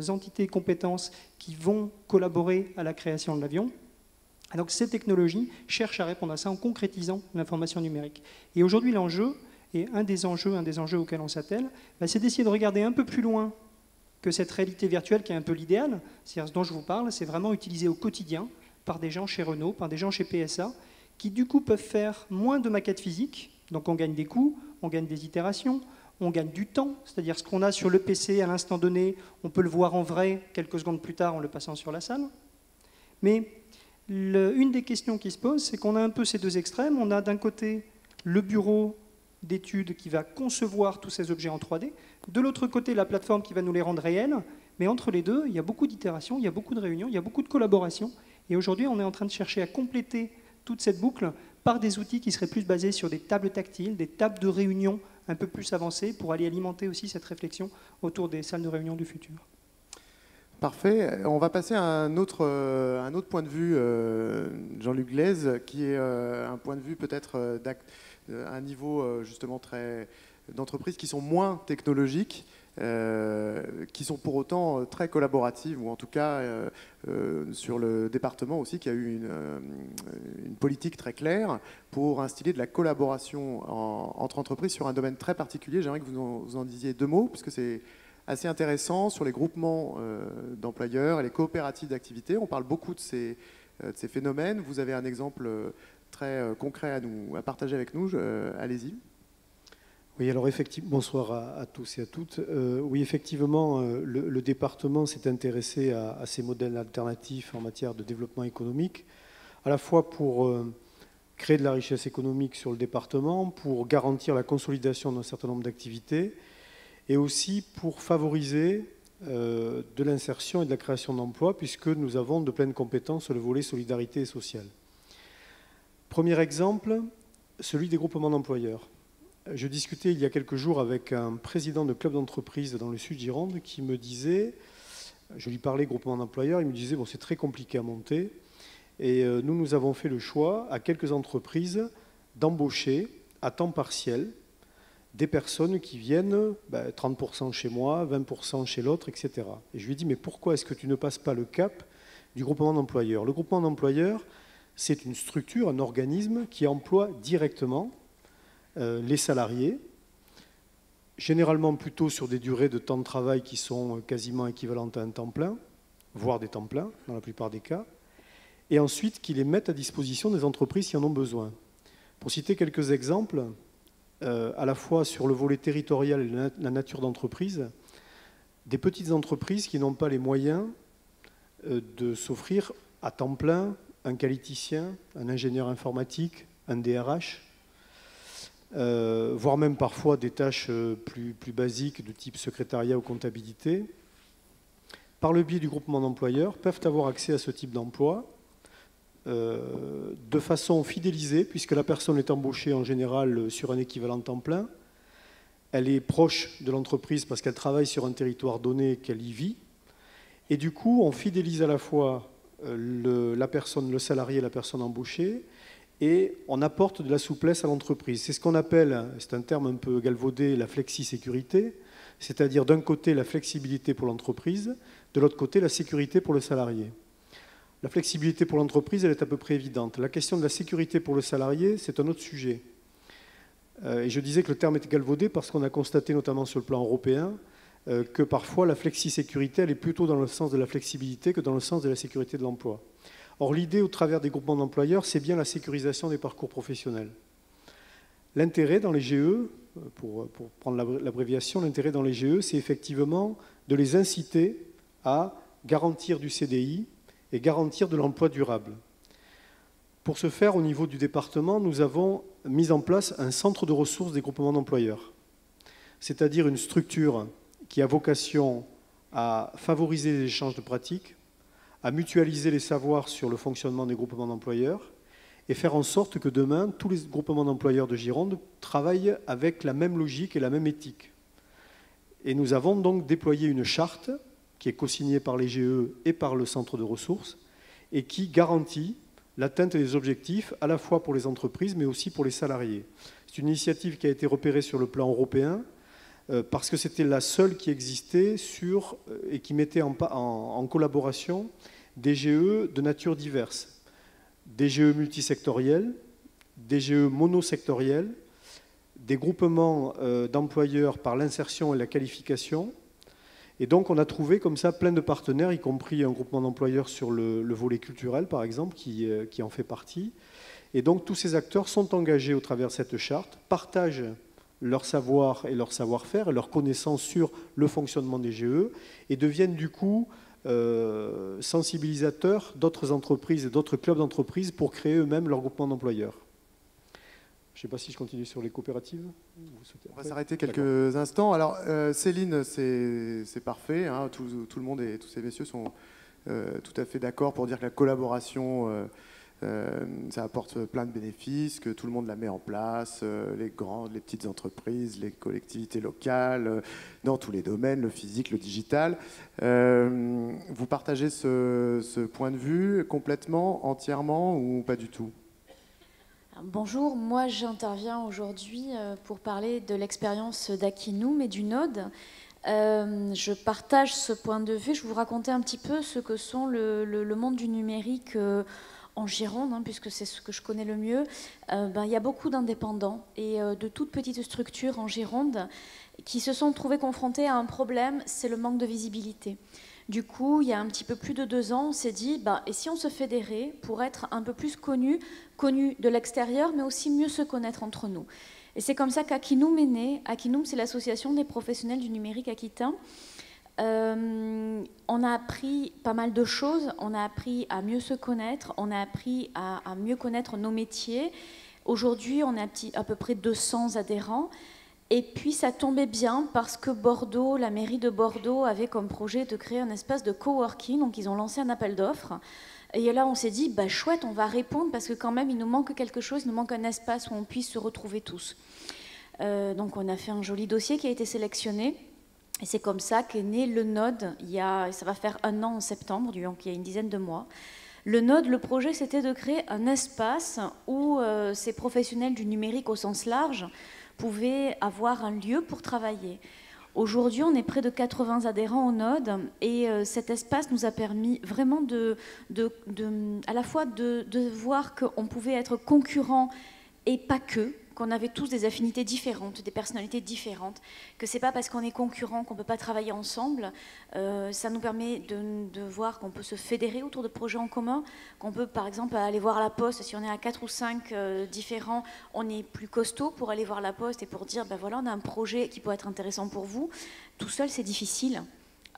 entités et compétences qui vont collaborer à la création de l'avion. Donc ces technologies cherchent à répondre à ça en concrétisant l'information numérique. Et aujourd'hui l'enjeu, et un des enjeux auxquels on s'attelle, c'est d'essayer de regarder un peu plus loin que cette réalité virtuelle qui est un peu l'idéal. C'est-à-dire ce dont je vous parle, c'est vraiment utilisé au quotidien par des gens chez Renault, par des gens chez PSA, qui du coup peuvent faire moins de maquettes physiques, donc on gagne des coûts, on gagne des itérations, on gagne du temps, c'est-à-dire ce qu'on a sur le PC à l'instant donné, on peut le voir en vrai quelques secondes plus tard en le passant sur la salle. Mais une des questions qui se pose, c'est qu'on a un peu ces deux extrêmes. On a d'un côté le bureau d'études qui va concevoir tous ces objets en 3D, de l'autre côté la plateforme qui va nous les rendre réels, mais entre les deux, il y a beaucoup d'itérations, il y a beaucoup de réunions, il y a beaucoup de collaborations, et aujourd'hui on est en train de chercher à compléter toute cette boucle par des outils qui seraient plus basés sur des tables tactiles, des tables de réunion un peu plus avancées pour aller alimenter aussi cette réflexion autour des salles de réunion du futur. Parfait. On va passer à un autre point de vue, Jean-Luc Glaise, qui est un point de vue peut-être à un niveau justement d'entreprises qui sont moins technologiques, qui sont pour autant très collaboratives, ou en tout cas sur le département aussi, qui a eu une politique très claire pour instiller de la collaboration entre entreprises sur un domaine très particulier. J'aimerais que vous en disiez deux mots, puisque c'est assez intéressant sur les groupements d'employeurs et les coopératives d'activité. On parle beaucoup de ces phénomènes. Vous avez un exemple très concret à partager avec nous. Allez-y. Oui, alors effectivement, bonsoir à tous et à toutes. Oui, effectivement, le département s'est intéressé à ces modèles alternatifs en matière de développement économique, à la fois pour créer de la richesse économique sur le département, pour garantir la consolidation d'un certain nombre d'activités, et aussi pour favoriser de l'insertion et de la création d'emplois, puisque nous avons de pleines compétences sur le volet solidarité et sociale. Premier exemple, celui des groupements d'employeurs. Je discutais il y a quelques jours avec un président de club d'entreprise dans le sud Gironde qui me disait, je lui parlais groupement d'employeurs, il me disait bon, c'est très compliqué à monter, et nous avons fait le choix à quelques entreprises d'embaucher à temps partiel des personnes qui viennent 30% chez moi, 20% chez l'autre, etc. Et je lui ai dit, mais pourquoi est-ce que tu ne passes pas le cap du groupement d'employeurs? Le groupement d'employeurs, c'est une structure, un organisme qui emploie directement les salariés, généralement plutôt sur des durées de temps de travail qui sont quasiment équivalentes à un temps plein, voire des temps pleins dans la plupart des cas, et ensuite qui les mettent à disposition des entreprises qui en ont besoin. Pour citer quelques exemples, à la fois sur le volet territorial et la nature d'entreprise, des petites entreprises qui n'ont pas les moyens de s'offrir à temps plein un qualiticien, un ingénieur informatique, un DRH, voire même parfois des tâches plus basiques de type secrétariat ou comptabilité, par le biais du groupement d'employeurs, peuvent avoir accès à ce type d'emploi de façon fidélisée, puisque la personne est embauchée en général sur un équivalent temps plein. Elle est proche de l'entreprise parce qu'elle travaille sur un territoire donné, qu'elle y vit. Et du coup, on fidélise à la fois la personne, le salarié et la personne embauchée, et on apporte de la souplesse à l'entreprise. C'est ce qu'on appelle, c'est un terme un peu galvaudé, la flexi-sécurité, c'est-à-dire d'un côté la flexibilité pour l'entreprise, de l'autre côté la sécurité pour le salarié. La flexibilité pour l'entreprise, elle est à peu près évidente. La question de la sécurité pour le salarié, c'est un autre sujet. Et je disais que le terme était galvaudé parce qu'on a constaté, notamment sur le plan européen, que parfois la flexi-sécurité, elle est plutôt dans le sens de la flexibilité que dans le sens de la sécurité de l'emploi. Or, l'idée au travers des groupements d'employeurs, c'est bien la sécurisation des parcours professionnels. L'intérêt dans les GE, pour prendre l'abréviation, l'intérêt dans les GE, c'est effectivement de les inciter à garantir du CDI et garantir de l'emploi durable. Pour ce faire, au niveau du département, nous avons mis en place un centre de ressources des groupements d'employeurs, c'est-à-dire une structure qui a vocation à favoriser les échanges de pratiques, à mutualiser les savoirs sur le fonctionnement des groupements d'employeurs et faire en sorte que demain, tous les groupements d'employeurs de Gironde travaillent avec la même logique et la même éthique. Et nous avons donc déployé une charte qui est co-signée par les GE et par le centre de ressources et qui garantit l'atteinte des objectifs à la fois pour les entreprises mais aussi pour les salariés. C'est une initiative qui a été repérée sur le plan européen parce que c'était la seule qui existait et qui mettait en collaboration des GE de nature diverse. Des GE multisectoriels, des GE monosectoriels, des groupements d'employeurs par l'insertion et la qualification. Et donc on a trouvé comme ça plein de partenaires, y compris un groupement d'employeurs sur le volet culturel par exemple, qui en fait partie. Et donc tous ces acteurs sont engagés au travers de cette charte, partagent leur savoir et leur savoir-faire et leur connaissance sur le fonctionnement des GE et deviennent du coup sensibilisateurs d'autres entreprises et d'autres clubs d'entreprises pour créer eux-mêmes leur groupement d'employeurs. Je ne sais pas si je continue sur les coopératives. On va s'arrêter quelques instants. Alors Céline, c'est parfait, hein, tout le monde et tous ces messieurs sont tout à fait d'accord pour dire que la collaboration ça apporte plein de bénéfices, que tout le monde la met en place, les grandes, les petites entreprises, les collectivités locales, dans tous les domaines, le physique, le digital. Vous partagez ce point de vue complètement, entièrement ou pas du tout ? Bonjour, moi j'interviens aujourd'hui pour parler de l'expérience d'Akinum et du Node. Je partage ce point de vue, je vais vous raconter un petit peu ce que sont le monde du numérique en Gironde, hein, puisque c'est ce que je connais le mieux. Il y a beaucoup d'indépendants et de toutes petites structures en Gironde qui se sont trouvés confrontés à un problème, c'est le manque de visibilité. Du coup, il y a un petit peu plus de 2 ans, on s'est dit, et si on se fédérait pour être un peu plus connus de l'extérieur, mais aussi mieux se connaître entre nous. Et c'est comme ça qu'Akinum est né. Akinum, c'est l'association des professionnels du numérique aquitains. On a appris pas mal de choses, on a appris à mieux se connaître, on a appris à mieux connaître nos métiers. Aujourd'hui, on a à peu près 200 adhérents. Et puis ça tombait bien parce que Bordeaux, la mairie de Bordeaux avait comme projet de créer un espace de coworking, donc ils ont lancé un appel d'offres. Et là on s'est dit, chouette, on va répondre parce que quand même il nous manque quelque chose, il nous manque un espace où on puisse se retrouver tous. Donc on a fait un joli dossier qui a été sélectionné. Et c'est comme ça qu'est né le Node, ça va faire 1 an en septembre, donc il y a une dizaine de mois. Le Node, le projet, c'était de créer un espace où ces professionnels du numérique au sens large pouvaient avoir un lieu pour travailler. Aujourd'hui, on est près de 80 adhérents au Node et cet espace nous a permis vraiment à la fois de voir qu'on pouvait être concurrents et pas qu'on avait tous des affinités différentes, des personnalités différentes, que c'est pas parce qu'on est concurrents qu'on peut pas travailler ensemble. Ça nous permet de voir qu'on peut se fédérer autour de projets en commun, qu'on peut par exemple aller voir la Poste, si on est à 4 ou 5 différents, on est plus costaud pour aller voir la Poste et pour dire voilà, on a un projet qui peut être intéressant pour vous. Tout seul, c'est difficile.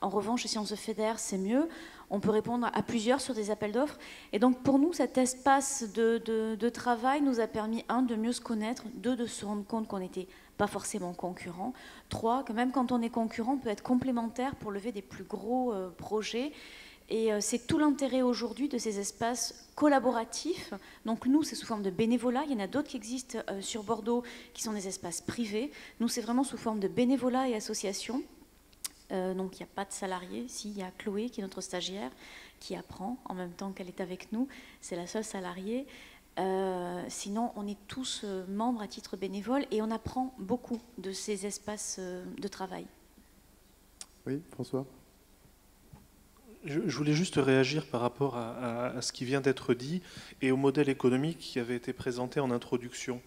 En revanche, si on se fédère, c'est mieux. On peut répondre à plusieurs sur des appels d'offres. Et donc, pour nous, cet espace de travail nous a permis, 1, de mieux se connaître, 2, de se rendre compte qu'on n'était pas forcément concurrents, 3, que même quand on est concurrent, on peut être complémentaire pour lever des plus gros projets. Et c'est tout l'intérêt aujourd'hui de ces espaces collaboratifs. Donc nous, c'est sous forme de bénévolat. Il y en a d'autres qui existent sur Bordeaux, qui sont des espaces privés. Nous, c'est vraiment sous forme de bénévolat et association. Donc il n'y a pas de salariés. Si, il y a Chloé, qui est notre stagiaire, qui apprend en même temps qu'elle est avec nous. C'est la seule salariée. Sinon, on est tous membres à titre bénévole et on apprend beaucoup de ces espaces de travail. Oui, François ? Je voulais juste réagir par rapport à ce qui vient d'être dit et au modèle économique qui avait été présenté en introduction.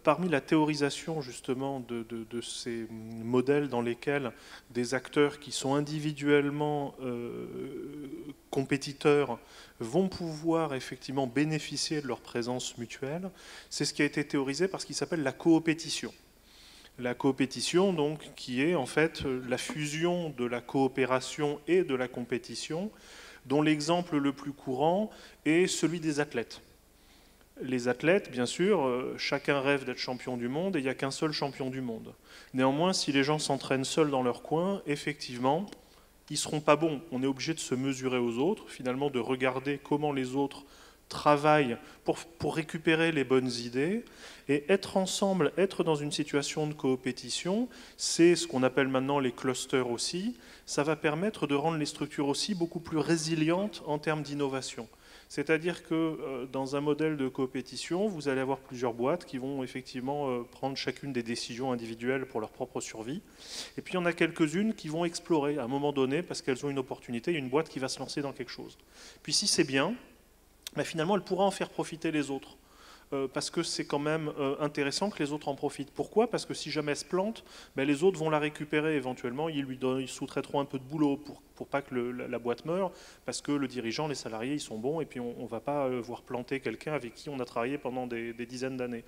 Parmi la théorisation justement de ces modèles dans lesquels des acteurs qui sont individuellement compétiteurs vont pouvoir effectivement bénéficier de leur présence mutuelle, c'est ce qui a été théorisé par ce qui s'appelle la coopétition. La coopétition, donc, qui est en fait la fusion de la coopération et de la compétition, dont l'exemple le plus courant est celui des athlètes. Les athlètes, bien sûr, chacun rêve d'être champion du monde et il n'y a qu'un seul champion du monde. Néanmoins, si les gens s'entraînent seuls dans leur coin, effectivement, ils ne seront pas bons. On est obligé de se mesurer aux autres, finalement de regarder comment les autres travaillent pour récupérer les bonnes idées. Et être ensemble, être dans une situation de coopétition, c'est ce qu'on appelle maintenant les clusters aussi. Ça va permettre de rendre les structures aussi beaucoup plus résilientes en termes d'innovation. C'est-à-dire que dans un modèle de coopétition, vous allez avoir plusieurs boîtes qui vont effectivement prendre chacune des décisions individuelles pour leur propre survie. Et puis il y en a quelques-unes qui vont explorer à un moment donné, parce qu'elles ont une opportunité, une boîte qui va se lancer dans quelque chose. Puis si c'est bien, ben finalement elle pourra en faire profiter les autres. Parce que c'est quand même intéressant que les autres en profitent. Pourquoi ? Parce que si jamais elle se plante, ben les autres vont la récupérer éventuellement, ils sous-traiteront un peu de boulot pour pas que la boîte meure, parce que le dirigeant, les salariés, ils sont bons, et puis on ne va pas voir planter quelqu'un avec qui on a travaillé pendant des dizaines d'années.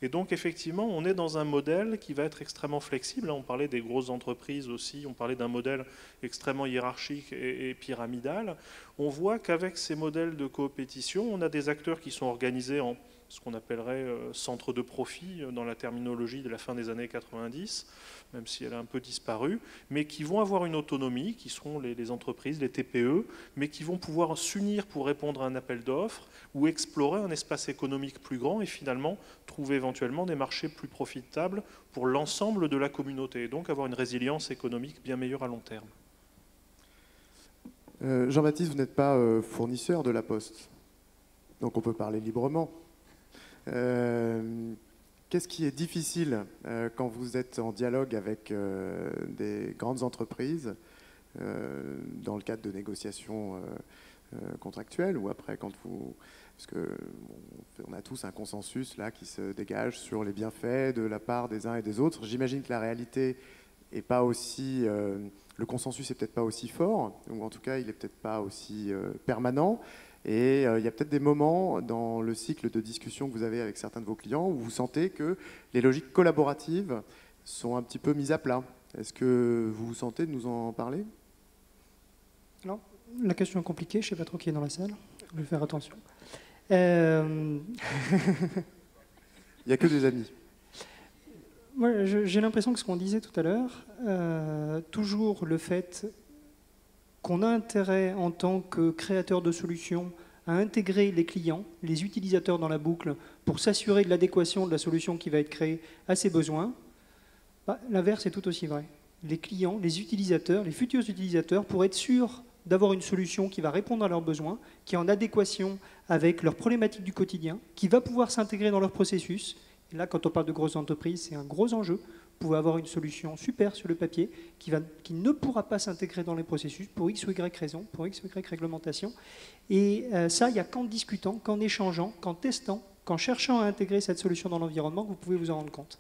Et donc effectivement, on est dans un modèle qui va être extrêmement flexible. On parlait des grosses entreprises aussi, on parlait d'un modèle extrêmement hiérarchique et pyramidal. On voit qu'avec ces modèles de coopétition, on a des acteurs qui sont organisés en ce qu'on appellerait centre de profit dans la terminologie de la fin des années 90, même si elle a un peu disparu, mais qui vont avoir une autonomie, qui seront les entreprises, les TPE, mais qui vont pouvoir s'unir pour répondre à un appel d'offres ou explorer un espace économique plus grand et finalement trouver éventuellement des marchés plus profitables pour l'ensemble de la communauté et donc avoir une résilience économique bien meilleure à long terme. Jean-Baptiste, vous n'êtes pas fournisseur de la Poste, donc on peut parler librement. Qu'est-ce qui est difficile quand vous êtes en dialogue avec des grandes entreprises dans le cadre de négociations contractuelles ou après quand vous... Parce qu'on a tous un consensus là qui se dégage sur les bienfaits de la part des uns et des autres. J'imagine que la réalité est pas aussi... le consensus n'est peut-être pas aussi fort, ou en tout cas il n'est peut-être pas aussi permanent. Et il y a peut-être des moments dans le cycle de discussion que vous avez avec certains de vos clients où vous sentez que les logiques collaboratives sont un petit peu mises à plat. Est-ce que vous vous sentez de nous en parler ? Non, la question est compliquée, je ne sais pas trop qui est dans la salle, je vais faire attention. Il n'y a que des amis. Moi, j'ai l'impression que ce qu'on disait tout à l'heure, toujours le fait qu'on a intérêt en tant que créateur de solutions à intégrer les clients, les utilisateurs dans la boucle pour s'assurer de l'adéquation de la solution qui va être créée à ses besoins, bah, l'inverse est tout aussi vrai. Les clients, les utilisateurs, les futurs utilisateurs, pour être sûrs d'avoir une solution qui va répondre à leurs besoins, qui est en adéquation avec leurs problématiques du quotidien, qui va pouvoir s'intégrer dans leur processus. Et là, quand on parle de grosses entreprises, c'est un gros enjeu. Vous pouvez avoir une solution super sur le papier qui ne pourra pas s'intégrer dans les processus pour X ou Y raison, pour X ou Y réglementation. Et ça, il n'y a qu'en discutant, qu'en échangeant, qu'en testant, qu'en cherchant à intégrer cette solution dans l'environnement que vous pouvez vous en rendre compte.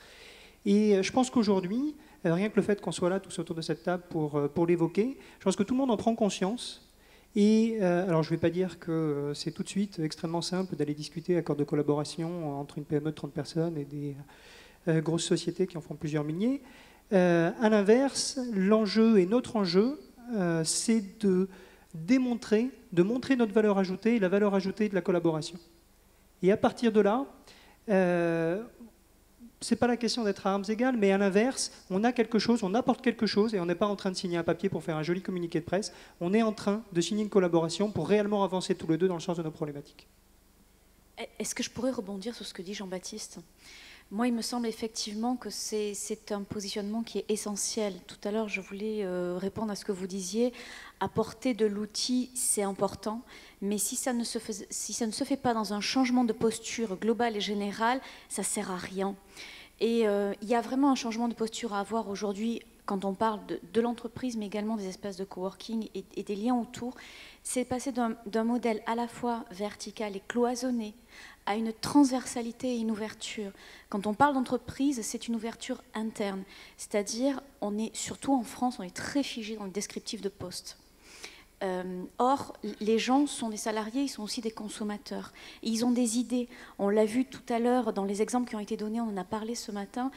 Et je pense qu'aujourd'hui, rien que le fait qu'on soit là tous autour de cette table pour l'évoquer, je pense que tout le monde en prend conscience. Et alors, je ne vais pas dire que c'est tout de suite extrêmement simple d'aller discuter accord de collaboration entre une PME de 30 personnes et des grosses sociétés qui en font plusieurs milliers. À l'inverse, l'enjeu et notre enjeu, c'est de montrer notre valeur ajoutée et la valeur ajoutée de la collaboration. Et à partir de là, c'est pas la question d'être à armes égales, mais à l'inverse, on a quelque chose, on apporte quelque chose, et on n'est pas en train de signer un papier pour faire un joli communiqué de presse, on est en train de signer une collaboration pour réellement avancer tous les deux dans le sens de nos problématiques. Est-ce que je pourrais rebondir sur ce que dit Jean-Baptiste ? Moi, il me semble effectivement que c'est un positionnement qui est essentiel. Tout à l'heure, je voulais répondre à ce que vous disiez. Apporter de l'outil, c'est important, mais si ça ne se fait pas dans un changement de posture global et général, ça ne sert à rien. Et il y a vraiment un changement de posture à avoir aujourd'hui quand on parle de l'entreprise, mais également des espaces de coworking et des liens autour. C'est passer d'un modèle à la fois vertical et cloisonné à une transversalité et une ouverture. Quand on parle d'entreprise, c'est une ouverture interne. C'est-à-dire, on est, surtout en France, on est très figé dans le descriptif de poste. Or, les gens sont des salariés, ils sont aussi des consommateurs. Et ils ont des idées. On l'a vu tout à l'heure dans les exemples qui ont été donnés, on en a parlé ce matin.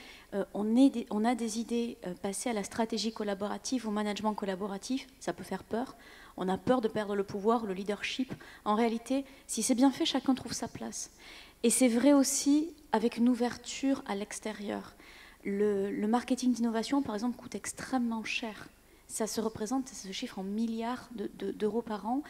On a des idées passées à la stratégie collaborative, au management collaboratif. Ça peut faire peur. On a peur de perdre le pouvoir, le leadership. En réalité, si c'est bien fait, chacun trouve sa place. Et c'est vrai aussi avec une ouverture à l'extérieur. Le marketing d'innovation, par exemple, coûte extrêmement cher. Ça se représente, ça se chiffre en milliards d'euros par an.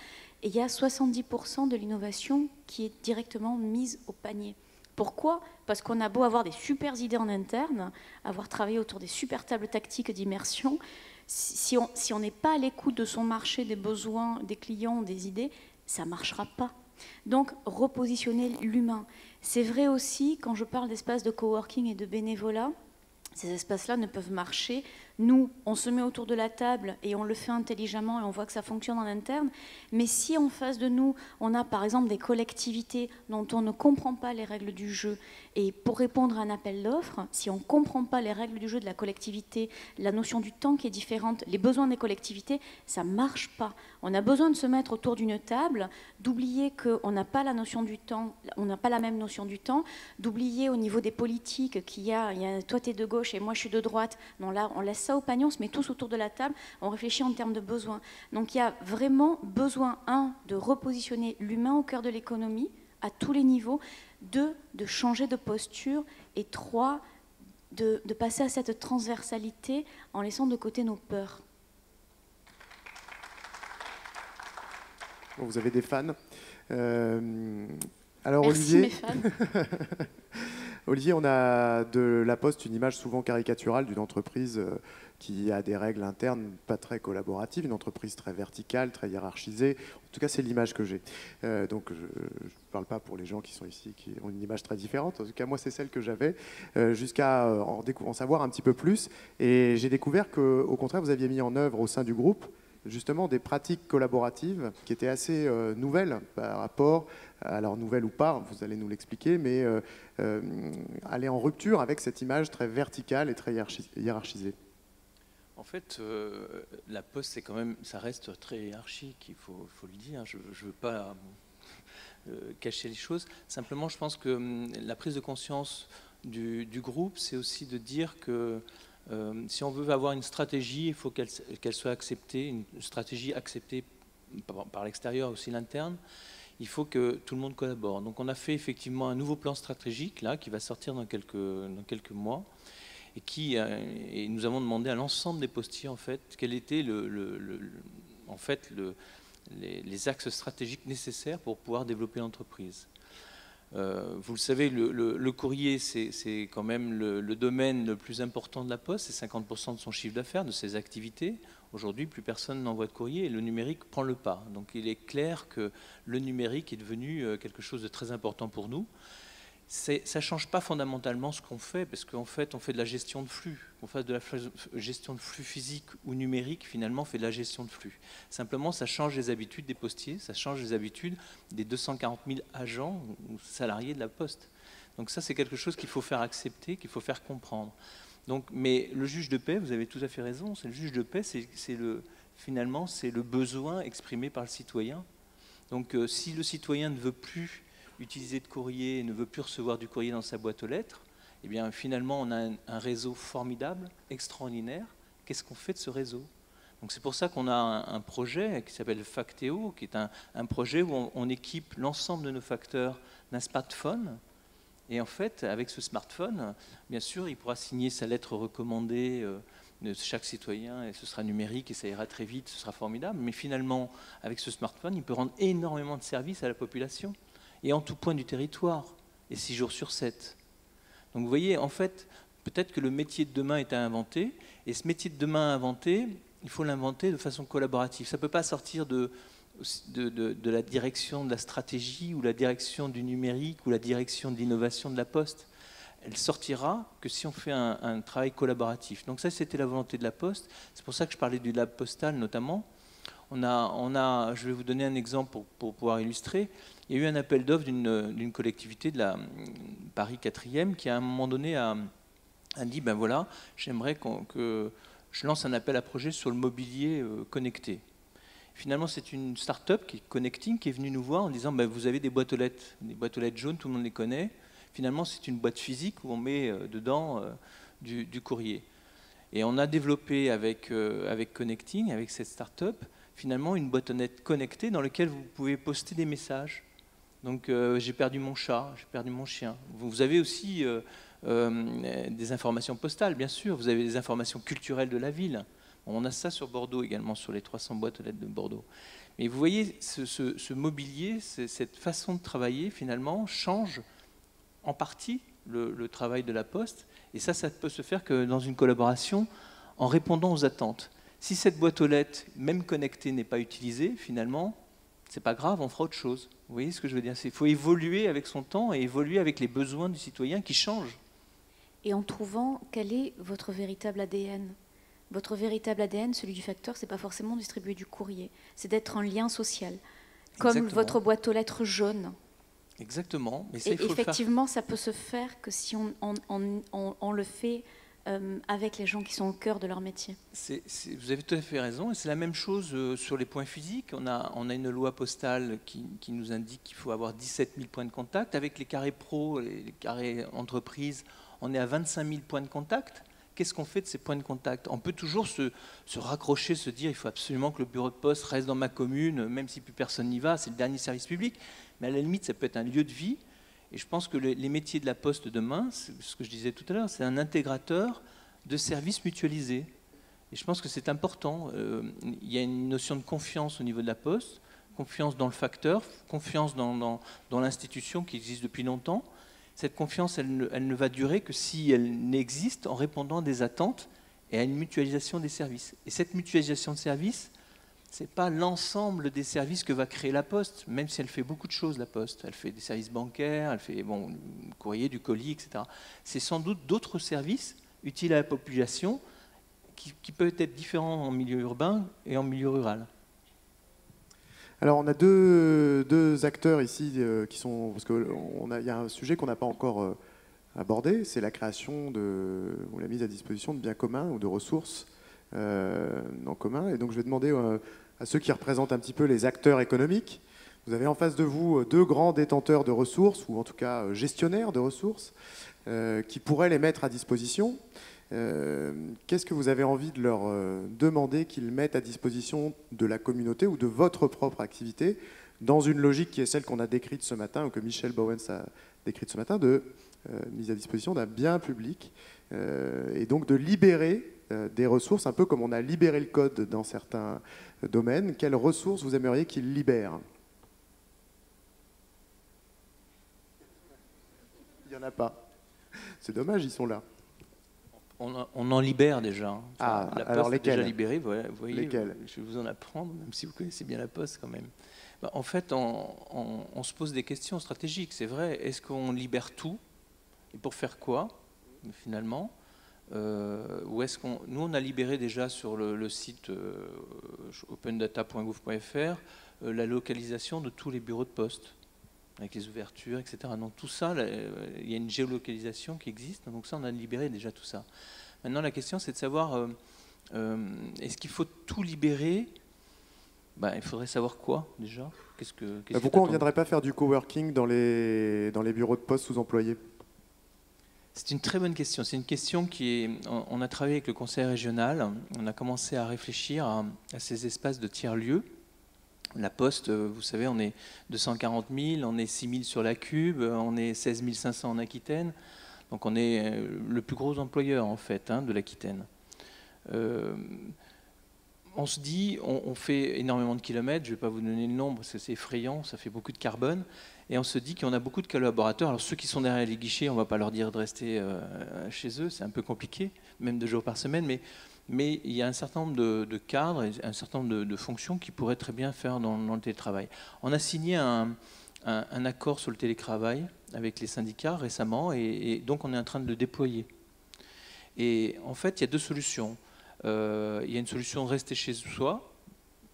Et il y a 70% de l'innovation qui est directement mise au panier. Pourquoi ? Parce qu'on a beau avoir des super idées en interne, avoir travaillé autour des super tables tactiques d'immersion, si on n'est pas à l'écoute de son marché, des besoins des clients, des idées, ça ne marchera pas. Donc, repositionner l'humain. C'est vrai aussi, quand je parle d'espaces de coworking et de bénévolat, ces espaces-là ne peuvent marcher. Nous, on se met autour de la table et on le fait intelligemment et on voit que ça fonctionne en interne. Mais si en face de nous, on a par exemple des collectivités dont on ne comprend pas les règles du jeu, et pour répondre à un appel d'offres, si on ne comprend pas les règles du jeu de la collectivité, la notion du temps qui est différente, les besoins des collectivités, ça ne marche pas. On a besoin de se mettre autour d'une table, d'oublier qu'on n'a pas la notion du temps, on n'a pas la même notion du temps, d'oublier au niveau des politiques qu'il y a toi t'es de gauche et moi je suis de droite. Non, là, on laisse ça au panier, on se met tous autour de la table, on réfléchit en termes de besoins. Donc il y a vraiment besoin, de repositionner l'humain au cœur de l'économie, à tous les niveaux, de changer de posture, et 3, de passer à cette transversalité en laissant de côté nos peurs. Bon, vous avez des fans. Alors merci, Olivier, mes fans. Olivier, on a de la Poste une image souvent caricaturale d'une entreprise qui a des règles internes pas très collaboratives, une entreprise très verticale, très hiérarchisée. En tout cas, c'est l'image que j'ai. Donc, je ne parle pas pour les gens qui sont ici, qui ont une image très différente. En tout cas, moi, c'est celle que j'avais, jusqu'à en savoir un petit peu plus. Et j'ai découvert qu'au contraire, vous aviez mis en œuvre au sein du groupe justement des pratiques collaboratives qui étaient assez nouvelles par rapport, alors nouvelles ou pas, vous allez nous l'expliquer, mais aller en rupture avec cette image très verticale et très hiérarchisée. En fait, la Poste, c'est quand même, ça reste très hiérarchique, il faut le dire. Je ne veux pas cacher les choses. Simplement, je pense que la prise de conscience du groupe, c'est aussi de dire que si on veut avoir une stratégie, il faut qu'elle soit acceptée, une stratégie acceptée par l'extérieur, aussi l'interne. Il faut que tout le monde collabore. Donc on a fait effectivement un nouveau plan stratégique là, qui va sortir dans quelques mois, et nous avons demandé à l'ensemble des postiers en fait quels étaient les axes stratégiques nécessaires pour pouvoir développer l'entreprise. Vous le savez, le courrier, c'est quand même le domaine le plus important de la Poste, c'est 50% de son chiffre d'affaires, de ses activités. Aujourd'hui, plus personne n'envoie de courrier et le numérique prend le pas. Donc il est clair que le numérique est devenu quelque chose de très important pour nous. Ça ne change pas fondamentalement ce qu'on fait, parce qu'en fait, on fait de la gestion de flux. Qu'on fasse de la gestion de flux physique ou numérique, finalement, on fait de la gestion de flux. Simplement, ça change les habitudes des postiers, ça change les habitudes des 240 000 agents ou salariés de la Poste. Donc ça, c'est quelque chose qu'il faut faire accepter, qu'il faut faire comprendre. Donc, mais le juge de paix, vous avez tout à fait raison, c'est le juge de paix, finalement, c'est le besoin exprimé par le citoyen. Donc, si le citoyen ne veut plus utiliser de courrier, ne veut plus recevoir du courrier dans sa boîte aux lettres, eh bien finalement on a un réseau formidable, extraordinaire. Qu'est-ce qu'on fait de ce réseau? Donc c'est pour ça qu'on a un projet qui s'appelle Factéo, qui est un projet où on équipe l'ensemble de nos facteurs d'un smartphone. Et en fait, avec ce smartphone, bien sûr, il pourra signer sa lettre recommandée de chaque citoyen, et ce sera numérique, et ça ira très vite, ce sera formidable. Mais finalement, avec ce smartphone, il peut rendre énormément de services à la population, et en tout point du territoire, et 6 jours sur 7. Donc vous voyez, en fait, peut-être que le métier de demain est à inventer, et ce métier de demain à inventer, il faut l'inventer de façon collaborative. Ça ne peut pas sortir de la direction de la stratégie ou la direction du numérique ou la direction de l'innovation de la Poste. Elle sortira que si on fait un travail collaboratif. Donc ça, c'était la volonté de la Poste. C'est pour ça que je parlais du lab postal notamment. Je vais vous donner un exemple pour pouvoir illustrer. Il y a eu un appel d'offres d'une collectivité de la Paris 4e qui, à un moment donné, a dit, ben voilà, j'aimerais que je lance un appel à projet sur le mobilier connecté. Finalement, c'est une start-up qui est Connecting qui est venue nous voir en disant, ben, vous avez des boîtes aux lettres jaunes, tout le monde les connaît. Finalement, c'est une boîte physique où on met dedans du courrier. Et on a développé avec Connecting, avec cette start-up, finalement une boîte aux lettres connectée dans laquelle vous pouvez poster des messages. Donc, j'ai perdu mon chat, j'ai perdu mon chien. Vous avez aussi des informations postales, bien sûr. Vous avez des informations culturelles de la ville. On a ça sur Bordeaux également, sur les 300 boîtes aux lettres de Bordeaux. Mais vous voyez, ce mobilier, cette façon de travailler, finalement, change en partie le travail de la Poste. Et ça peut se faire que dans une collaboration, en répondant aux attentes. Si cette boîte aux lettres, même connectée, n'est pas utilisée, finalement, c'est pas grave, on fera autre chose. Vous voyez ce que je veux dire? Il faut évoluer avec son temps et évoluer avec les besoins du citoyen qui changent. Et en trouvant quel est votre véritable ADN. Votre véritable ADN, celui du facteur, c'est pas forcément distribuer du courrier, c'est d'être en lien social, comme Exactement. Votre boîte aux lettres jaune. Exactement. Mais ça, Et il faut effectivement, ça peut se faire que si on le fait avec les gens qui sont au cœur de leur métier. Vous avez tout à fait raison. Et c'est la même chose sur les points physiques. On a une loi postale qui nous indique qu'il faut avoir 17 000 points de contact. Avec les carrés pro, les carrés entreprises, on est à 25 000 points de contact. Qu'est-ce qu'on fait de ces points de contact? On peut toujours se raccrocher, se dire il faut absolument que le bureau de poste reste dans ma commune, même si plus personne n'y va, c'est le dernier service public. Mais à la limite, ça peut être un lieu de vie. Et je pense que les métiers de la Poste demain, c'est ce que je disais tout à l'heure, c'est un intégrateur de services mutualisés. Et je pense que c'est important. Il y a une notion de confiance au niveau de la Poste, confiance dans le facteur, confiance dans l'institution qui existe depuis longtemps. Cette confiance, elle ne va durer que si elle n'existe en répondant à des attentes et à une mutualisation des services. Et cette mutualisation de services, ce n'est pas l'ensemble des services que va créer la Poste, même si elle fait beaucoup de choses, la Poste. Elle fait des services bancaires, elle fait du courrier, du colis, etc. C'est sans doute d'autres services utiles à la population qui peuvent être différents en milieu urbain et en milieu rural. Alors on a deux acteurs ici qui sont... Parce qu'il y a un sujet qu'on n'a pas encore abordé, c'est la création ou la mise à disposition de biens communs ou de ressources en commun. Et donc je vais demander à ceux qui représentent un petit peu les acteurs économiques. Vous avez en face de vous deux grands détenteurs de ressources, ou en tout cas gestionnaires de ressources, qui pourraient les mettre à disposition. Qu'est-ce que vous avez envie de leur demander qu'ils mettent à disposition de la communauté ou de votre propre activité dans une logique qui est celle qu'on a décrite ce matin, ou que Michel Bowens a décrite ce matin, de mise à disposition d'un bien public et donc de libérer des ressources, un peu comme on a libéré le code dans certains domaines. Quelles ressources vous aimeriez qu'ils libèrent? Il n'y en a pas. C'est dommage, ils sont là. On en libère déjà. Ah, la Poste alors lesquels? est déjà libérée. Vous voyez, lesquels? Je vais vous en apprendre, même si vous connaissez bien la Poste quand même. En fait, on se pose des questions stratégiques. C'est vrai, est-ce qu'on libère tout? Et pour faire quoi, finalement? Ou est-ce nous, on a libéré déjà sur le site opendata.gouv.fr la localisation de tous les bureaux de poste, avec les ouvertures, etc. Donc tout ça, il y a une géolocalisation qui existe, donc ça, on a libéré déjà tout ça. Maintenant, la question, c'est de savoir, est-ce qu'il faut tout libérer? Il faudrait savoir quoi, déjà. Pourquoi on ne viendrait pas faire du coworking dans les bureaux de poste sous-employés? C'est une très bonne question. C'est une question on a travaillé avec le conseil régional, on a commencé à réfléchir à ces espaces de tiers-lieux. La Poste, vous savez, on est 240 000, on est 6 000 sur la Cube, on est 16 500 en Aquitaine. Donc on est le plus gros employeur en fait de l'Aquitaine. On se dit, on fait énormément de kilomètres, je ne vais pas vous donner le nombre parce que c'est effrayant, ça fait beaucoup de carbone. Et on se dit qu'on a beaucoup de collaborateurs. Alors ceux qui sont derrière les guichets, on ne va pas leur dire de rester chez eux, c'est un peu compliqué, même 2 jours par semaine. Mais il y a un certain nombre de cadres et un certain nombre de fonctions qui pourraient très bien faire dans le télétravail. On a signé un accord sur le télétravail avec les syndicats récemment et donc on est en train de le déployer. Et en fait, il y a 2 solutions. Il y a une solution de rester chez soi,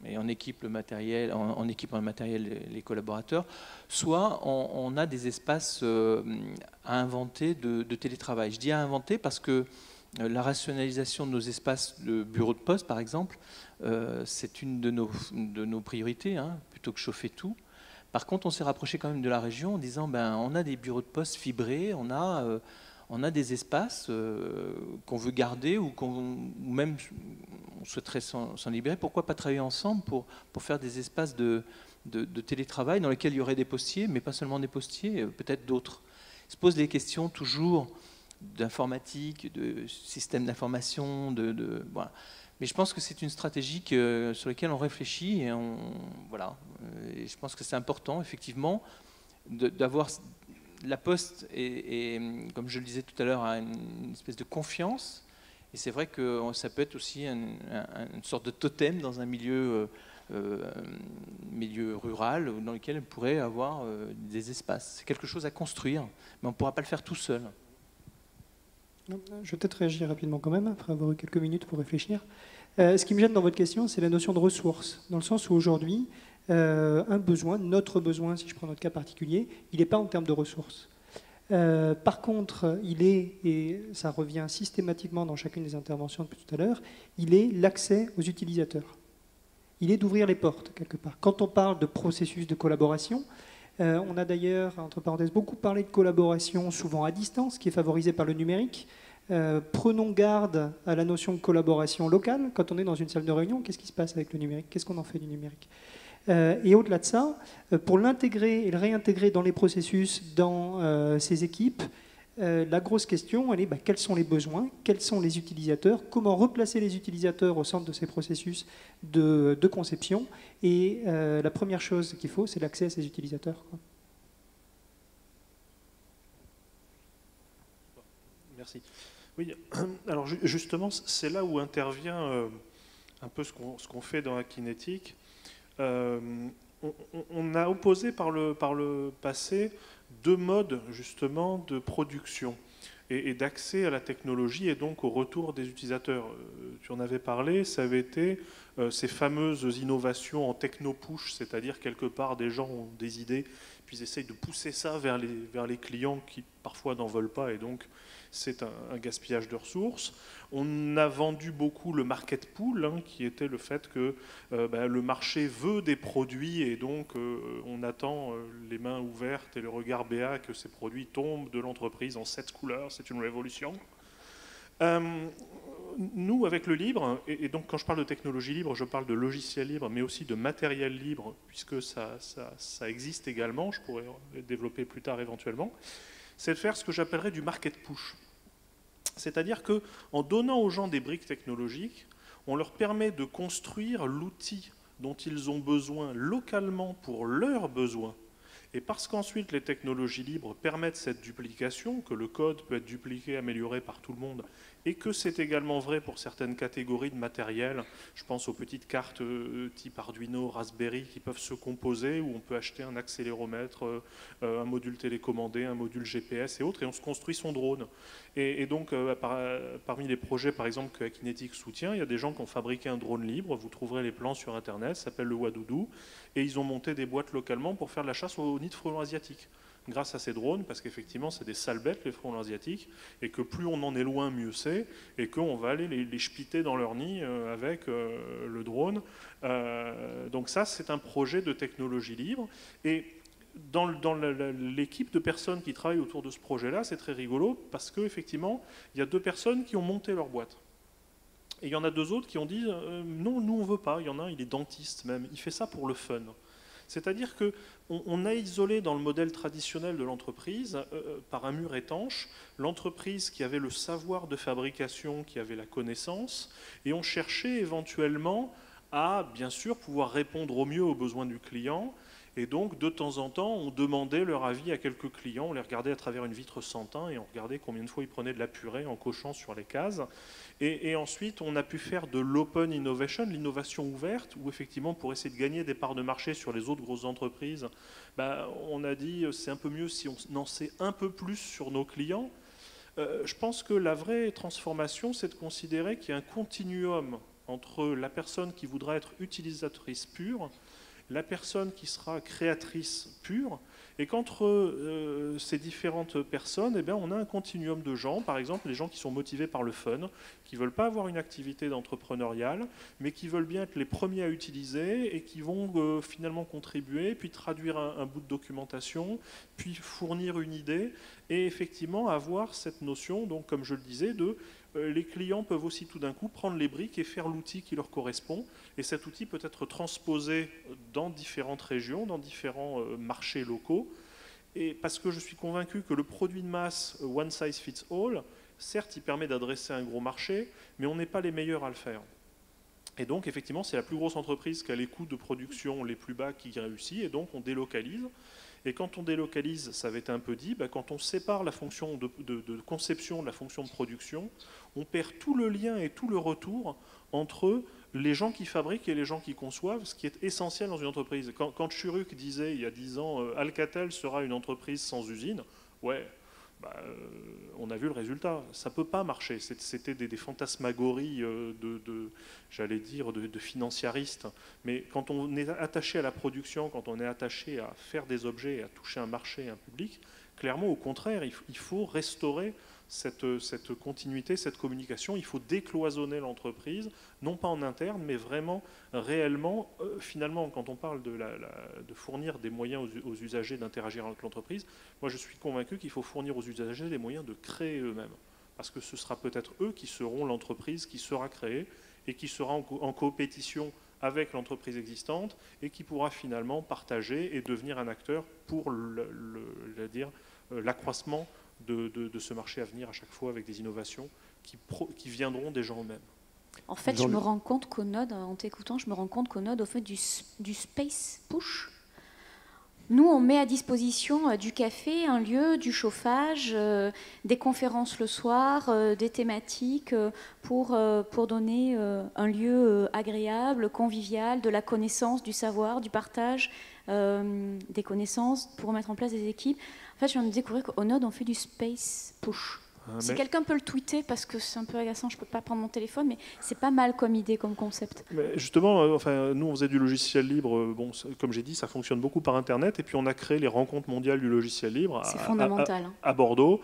et on équipe le matériel, on équipe en matériel les collaborateurs, soit on a des espaces à inventer de télétravail. Je dis à inventer parce que la rationalisation de nos espaces de bureaux de poste, par exemple, c'est une de nos priorités, plutôt que chauffer tout. Par contre, on s'est rapproché quand même de la région en disant on a des bureaux de poste fibrés, on a des espaces qu'on veut garder ou même on souhaiterait s'en libérer. Pourquoi pas travailler ensemble pour faire des espaces de télétravail dans lesquels il y aurait des postiers, mais pas seulement des postiers, peut-être d'autres. Il se pose des questions toujours d'informatique, de système d'information, voilà. Mais je pense que c'est une stratégie sur laquelle on réfléchit et voilà. Et je pense que c'est important, effectivement, d'avoir la Poste et, comme je le disais tout à l'heure, a une espèce de confiance. Et c'est vrai que ça peut être aussi une sorte de totem dans un milieu rural dans lequel on pourrait avoir des espaces. C'est quelque chose à construire, mais on ne pourra pas le faire tout seul. Je vais peut-être réagir rapidement quand même, après avoir eu quelques minutes pour réfléchir. Ce qui me gêne dans votre question, c'est la notion de ressources, dans le sens où aujourd'hui, un besoin, notre besoin, si je prends notre cas particulier, il n'est pas en termes de ressources. Par contre, il est, et ça revient systématiquement dans chacune des interventions depuis tout à l'heure, il est l'accès aux utilisateurs. Il est d'ouvrir les portes, quelque part. Quand on parle de processus de collaboration, on a d'ailleurs, entre parenthèses, beaucoup parlé de collaboration, souvent à distance, qui est favorisée par le numérique. Prenons garde à la notion de collaboration locale. Quand on est dans une salle de réunion, qu'est-ce qui se passe avec le numérique? Qu'est-ce qu'on en fait du numérique? Et au-delà de ça, pour l'intégrer et le réintégrer dans les processus, dans ces équipes, la grosse question, elle est quels sont les besoins, quels sont les utilisateurs, comment replacer les utilisateurs au centre de ces processus de conception. Et la première chose qu'il faut, c'est l'accès à ces utilisateurs. Merci. Oui, alors justement, c'est là où intervient un peu ce qu'on fait dans la kinétique. On a opposé par le passé 2 modes justement de production et d'accès à la technologie et donc au retour des utilisateurs. Tu en avais parlé, ça avait été ces fameuses innovations en techno-push, c'est-à-dire quelque part des gens ont des idées, puis ils essayent de pousser ça vers les clients qui parfois n'en veulent pas et donc c'est un gaspillage de ressources. On a vendu beaucoup le market pool, qui était le fait que le marché veut des produits et donc on attend les mains ouvertes et le regard béat que ces produits tombent de l'entreprise en 7 couleurs. C'est une révolution. Nous, avec le libre, et donc quand je parle de technologie libre, je parle de logiciel libre, mais aussi de matériel libre, puisque ça existe également, je pourrais le développer plus tard éventuellement, c'est de faire ce que j'appellerais du market push. C'est-à-dire qu'en donnant aux gens des briques technologiques, on leur permet de construire l'outil dont ils ont besoin localement pour leurs besoins. Et parce qu'ensuite les technologies libres permettent cette duplication, que le code peut être dupliqué, amélioré par tout le monde, et que c'est également vrai pour certaines catégories de matériel, je pense aux petites cartes type Arduino, Raspberry, qui peuvent se composer, où on peut acheter un accéléromètre, un module télécommandé, un module GPS et autres, et on se construit son drone. Et donc, parmi les projets, par exemple, que Kinetic soutient, il y a des gens qui ont fabriqué un drone libre, vous trouverez les plans sur Internet, ça s'appelle le Wadoudou, et ils ont monté des boîtes localement pour faire de la chasse aux nids de frelons asiatiques. Grâce à ces drones, parce qu'effectivement, c'est des sales bêtes, les frelons asiatiques, et que plus on en est loin, mieux c'est, et qu'on va aller les chepiter dans leur nid avec le drone. Donc ça, c'est un projet de technologie libre. Et dans l'équipe de personnes qui travaillent autour de ce projet-là, c'est très rigolo parce qu'effectivement, il y a 2 personnes qui ont monté leur boîte. Et il y en a 2 autres qui ont dit non, nous on ne veut pas. Il y en a un, il est dentiste même, il fait ça pour le fun. C'est-à-dire qu'on a isolé dans le modèle traditionnel de l'entreprise, par un mur étanche, l'entreprise qui avait le savoir de fabrication, qui avait la connaissance, et on cherchait éventuellement à, bien sûr, pouvoir répondre au mieux aux besoins du client. Et donc, de temps en temps, on demandait leur avis à quelques clients, on les regardait à travers une vitre sans teint et on regardait combien de fois ils prenaient de la purée en cochant sur les cases. Et ensuite, on a pu faire de l'open innovation, l'innovation ouverte, où effectivement, pour essayer de gagner des parts de marché sur les autres grosses entreprises, on a dit c'est un peu mieux si on en sait un peu plus sur nos clients. Je pense que la vraie transformation, c'est de considérer qu'il y a un continuum entre la personne qui voudra être utilisatrice pure, la personne qui sera créatrice pure, et qu'entre ces différentes personnes, on a un continuum de gens, par exemple les gens qui sont motivés par le fun, qui ne veulent pas avoir une activité d'entrepreneurial, mais qui veulent bien être les premiers à utiliser et qui vont finalement contribuer, puis traduire un bout de documentation, puis fournir une idée, et effectivement avoir cette notion, donc comme je le disais, de les clients peuvent aussi tout d'un coup prendre les briques et faire l'outil qui leur correspond. Et cet outil peut être transposé dans différentes régions, dans différents marchés locaux. Et parce que je suis convaincu que le produit de masse one size fits all, certes, il permet d'adresser un gros marché, mais on n'est pas les meilleurs à le faire. Et donc, effectivement, c'est la plus grosse entreprise qui a les coûts de production les plus bas qui réussit, et donc on délocalise. Et quand on délocalise, ça avait été un peu dit, quand on sépare la fonction de conception de la fonction de production, on perd tout le lien et tout le retour entre les gens qui fabriquent et les gens qui conçoivent, ce qui est essentiel dans une entreprise. Quand Churuc disait il y a 10 ans Alcatel sera une entreprise sans usine, ouais, on a vu le résultat. Ça ne peut pas marcher. C'était des fantasmagories j'allais dire, de financiaristes. Mais quand on est attaché à la production, quand on est attaché à faire des objets, à toucher un marché, un public, clairement, au contraire, il faut restaurer cette continuité, cette communication. Il faut décloisonner l'entreprise, non pas en interne, mais vraiment, réellement. Finalement, quand on parle de fournir des moyens aux usagers d'interagir avec l'entreprise, moi je suis convaincu qu'il faut fournir aux usagers les moyens de créer eux-mêmes. Parce que ce sera peut-être eux qui seront l'entreprise qui sera créée et qui sera en compétition avec l'entreprise existante et qui pourra finalement partager et devenir un acteur pour l'accroissement de ce marché à venir à chaque fois avec des innovations qui viendront des gens eux-mêmes. En fait, je me rends compte qu'au Node, en t'écoutant, je me rends compte qu'au Node, au fait du space push, nous, on met à disposition du café, un lieu, du chauffage, des conférences le soir, des thématiques pour donner un lieu agréable, convivial, de la connaissance, du savoir, du partage, des connaissances, pour mettre en place des équipes. En fait, je viens de découvrir qu'au Node, on fait du space push. Si quelqu'un peut le tweeter, parce que c'est un peu agaçant, je ne peux pas prendre mon téléphone, mais c'est pas mal comme idée, comme concept. Mais justement, nous on faisait du logiciel libre, comme j'ai dit, ça fonctionne beaucoup par Internet, et puis on a créé les rencontres mondiales du logiciel libre à Bordeaux,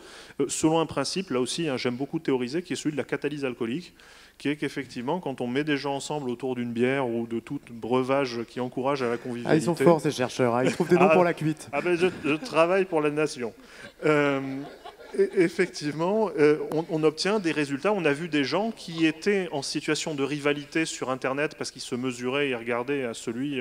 selon un principe, là aussi, j'aime beaucoup théoriser, qui est celui de la catalyse alcoolique, qui est qu'effectivement, quand on met des gens ensemble autour d'une bière ou de tout breuvage qui encourage à la convivialité... ils sont forts ces chercheurs, ils trouvent des noms pour la cuite. Je travaille pour la nation. Effectivement, on obtient des résultats. On a vu des gens qui étaient en situation de rivalité sur Internet parce qu'ils se mesuraient et regardaient à celui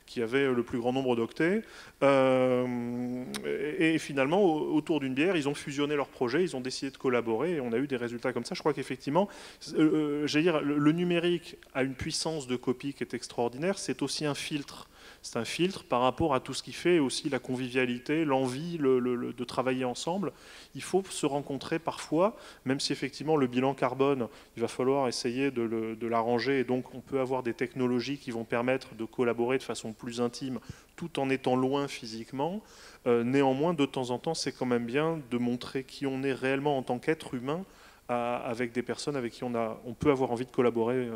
qui avait le plus grand nombre d'octets. Et finalement, autour d'une bière, ils ont fusionné leurs projets, ils ont décidé de collaborer et on a eu des résultats comme ça. Je crois qu'effectivement, j'allais dire, le numérique a une puissance de copie qui est extraordinaire. C'est aussi un filtre. C'est un filtre par rapport à tout ce qui fait aussi la convivialité, l'envie de travailler ensemble. Il faut se rencontrer parfois, même si effectivement le bilan carbone, il va falloir essayer de l'arranger. Et donc on peut avoir des technologies qui vont permettre de collaborer de façon plus intime, tout en étant loin physiquement. Néanmoins, de temps en temps, c'est quand même bien de montrer qui on est réellement en tant qu'être humain avec des personnes avec qui on peut avoir envie de collaborer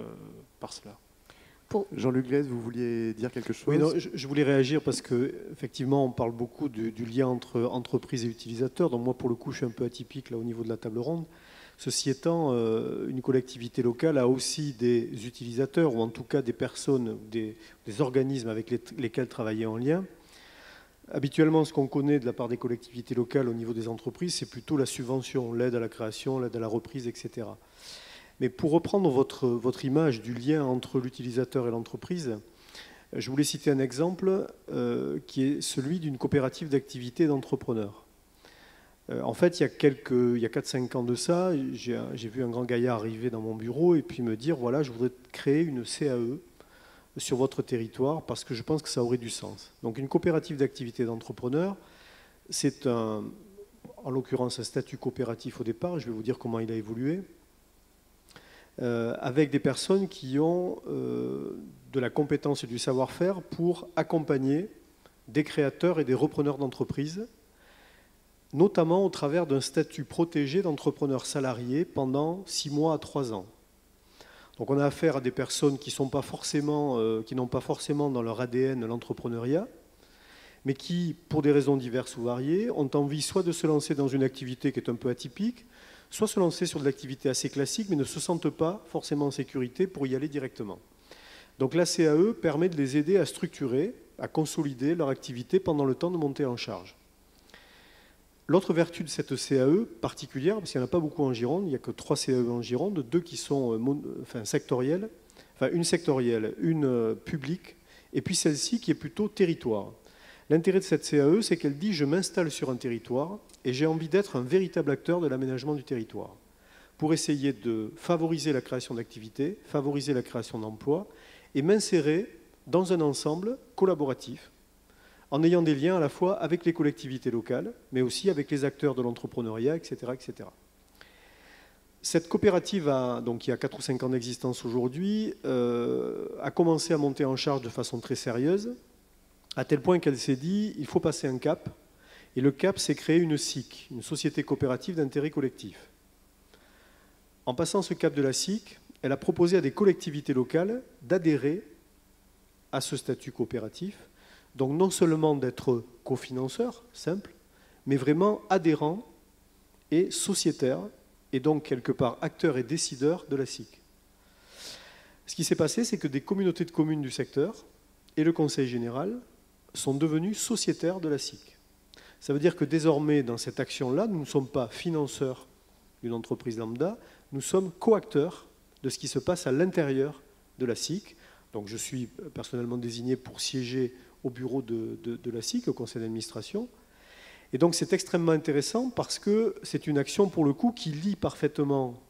par cela. Jean-Luc Glaise, vous vouliez dire quelque chose? Oui, non, je voulais réagir parce qu'effectivement, on parle beaucoup du lien entre entreprise et utilisateur. Donc moi, pour le coup, je suis un peu atypique là, au niveau de la table ronde. Ceci étant, une collectivité locale a aussi des utilisateurs, ou en tout cas des personnes, des organismes avec lesquels travailler en lien. Habituellement, ce qu'on connaît de la part des collectivités locales au niveau des entreprises, c'est plutôt la subvention, l'aide à la création, l'aide à la reprise, etc. Mais pour reprendre votre image du lien entre l'utilisateur et l'entreprise, je voulais citer un exemple qui est celui d'une coopérative d'activité d'entrepreneurs. En fait, il y a 4-5 ans de ça, j'ai vu un grand gaillard arriver dans mon bureau et puis me dire, voilà, je voudrais créer une CAE sur votre territoire parce que je pense que ça aurait du sens. Donc une coopérative d'activité d'entrepreneurs, c'est en l'occurrence un statut coopératif au départ, je vais vous dire comment il a évolué, avec des personnes qui ont de la compétence et du savoir-faire pour accompagner des créateurs et des repreneurs d'entreprises, notamment au travers d'un statut protégé d'entrepreneur salarié pendant 6 mois à 3 ans. Donc on a affaire à des personnes qui n'ont pas forcément dans leur ADN l'entrepreneuriat, mais qui, pour des raisons diverses ou variées, ont envie soit de se lancer dans une activité qui est un peu atypique, soit se lancer sur de l'activité assez classique, mais ne se sentent pas forcément en sécurité pour y aller directement. Donc la CAE permet de les aider à structurer, à consolider leur activité pendant le temps de monter en charge. L'autre vertu de cette CAE particulière, parce qu'il n'y en a pas beaucoup en Gironde, il n'y a que 3 CAE en Gironde, 2 qui sont sectorielles, une sectorielle, une publique, et puis celle-ci qui est plutôt territoire. L'intérêt de cette CAE, c'est qu'elle dit « je m'installe sur un territoire et j'ai envie d'être un véritable acteur de l'aménagement du territoire » pour essayer de favoriser la création d'activités, favoriser la création d'emplois et m'insérer dans un ensemble collaboratif en ayant des liens à la fois avec les collectivités locales, mais aussi avec les acteurs de l'entrepreneuriat, etc., etc. Cette coopérative, qui a 4 ou 5 ans d'existence aujourd'hui, a commencé à monter en charge de façon très sérieuse, à tel point qu'elle s'est dit il faut passer un cap, et le cap, c'est créer une SIC, une société coopérative d'intérêt collectif. En passant ce cap de la SIC, elle a proposé à des collectivités locales d'adhérer à ce statut coopératif, donc non seulement d'être cofinanceur, simple, mais vraiment adhérent et sociétaire, et donc quelque part acteur et décideur de la SIC. Ce qui s'est passé, c'est que des communautés de communes du secteur et le Conseil général sont devenus sociétaires de la SIC. Ça veut dire que désormais, dans cette action-là, nous ne sommes pas financeurs d'une entreprise lambda, nous sommes coacteurs de ce qui se passe à l'intérieur de la SIC. Donc je suis personnellement désigné pour siéger au bureau de la SIC, au conseil d'administration. Et donc c'est extrêmement intéressant parce que c'est une action pour le coup qui lie parfaitement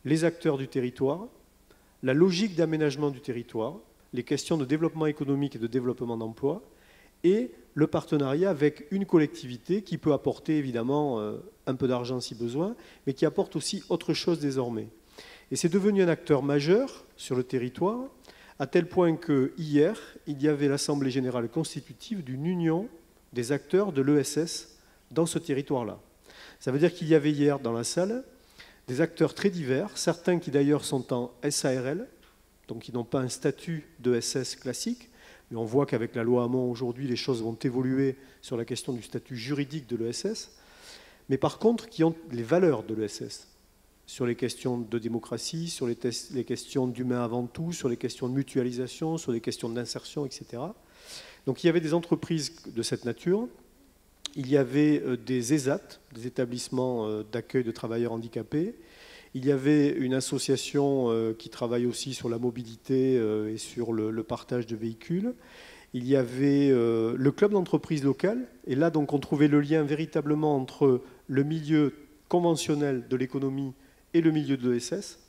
les acteurs du territoire, la logique d'aménagement du territoire, les questions de développement économique et de développement d'emploi, et le partenariat avec une collectivité qui peut apporter évidemment un peu d'argent si besoin, mais qui apporte aussi autre chose désormais. Et c'est devenu un acteur majeur sur le territoire, à tel point que hier, il y avait l'Assemblée générale constitutive d'une union des acteurs de l'ESS dans ce territoire-là. Ça veut dire qu'il y avait hier dans la salle des acteurs très divers, certains qui d'ailleurs sont en SARL, donc qui n'ont pas un statut d'ESS classique, mais on voit qu'avec la loi Hamon aujourd'hui, les choses vont évoluer sur la question du statut juridique de l'ESS, mais par contre qui ont les valeurs de l'ESS, sur les questions de démocratie, sur les questions d'humain avant tout, sur les questions de mutualisation, sur les questions d'insertion, etc. Donc il y avait des entreprises de cette nature, il y avait des ESAT, des établissements d'accueil de travailleurs handicapés, il y avait une association qui travaille aussi sur la mobilité et sur le partage de véhicules. Il y avait le club d'entreprise locale. Et là, donc, on trouvait le lien véritablement entre le milieu conventionnel de l'économie et le milieu de l'ESS.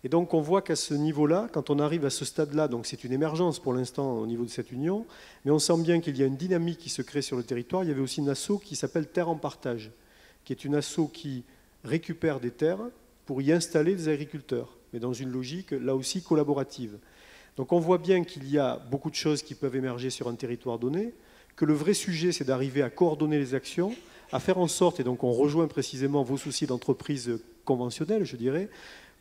Et donc, on voit qu'à ce niveau-là, quand on arrive à ce stade-là, donc c'est une émergence pour l'instant au niveau de cette union, mais on sent bien qu'il y a une dynamique qui se crée sur le territoire. Il y avait aussi une asso qui s'appelle Terre en partage, qui est une asso qui récupère des terres pour y installer des agriculteurs, mais dans une logique, là aussi, collaborative. Donc on voit bien qu'il y a beaucoup de choses qui peuvent émerger sur un territoire donné, que le vrai sujet, c'est d'arriver à coordonner les actions, à faire en sorte, et donc on rejoint précisément vos soucis d'entreprise conventionnelle, je dirais,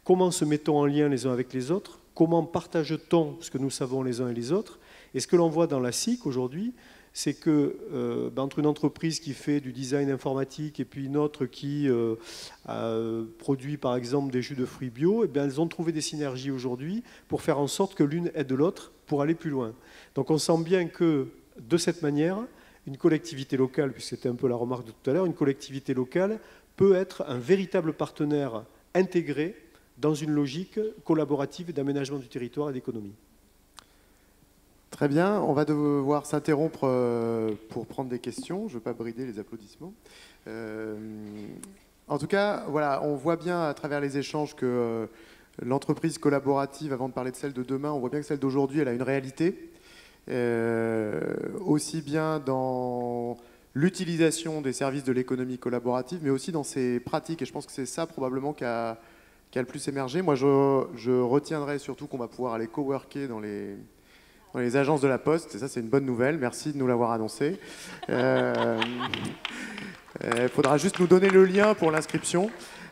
comment se met-on en lien les uns avec les autres, comment partage-t-on ce que nous savons les uns et les autres, et ce que l'on voit dans la SIC aujourd'hui, c'est que entre une entreprise qui fait du design informatique et puis une autre qui produit par exemple des jus de fruits bio, eh bien, elles ont trouvé des synergies aujourd'hui pour faire en sorte que l'une aide l'autre pour aller plus loin. Donc on sent bien que de cette manière, une collectivité locale, puisque c'était un peu la remarque de tout à l'heure, une collectivité locale peut être un véritable partenaire intégré dans une logique collaborative d'aménagement du territoire et d'économie. Très bien, on va devoir s'interrompre pour prendre des questions. Je ne veux pas brider les applaudissements. En tout cas, voilà, on voit bien à travers les échanges que l'entreprise collaborative, avant de parler de celle de demain, on voit bien que celle d'aujourd'hui, elle a une réalité. Aussi bien dans l'utilisation des services de l'économie collaborative, mais aussi dans ses pratiques. Et je pense que c'est ça probablement qui a le plus émergé. Moi, je retiendrai surtout qu'on va pouvoir aller coworker dans les agences de la Poste. Et ça, c'est une bonne nouvelle. Merci de nous l'avoir annoncé. Il faudra juste nous donner le lien pour l'inscription.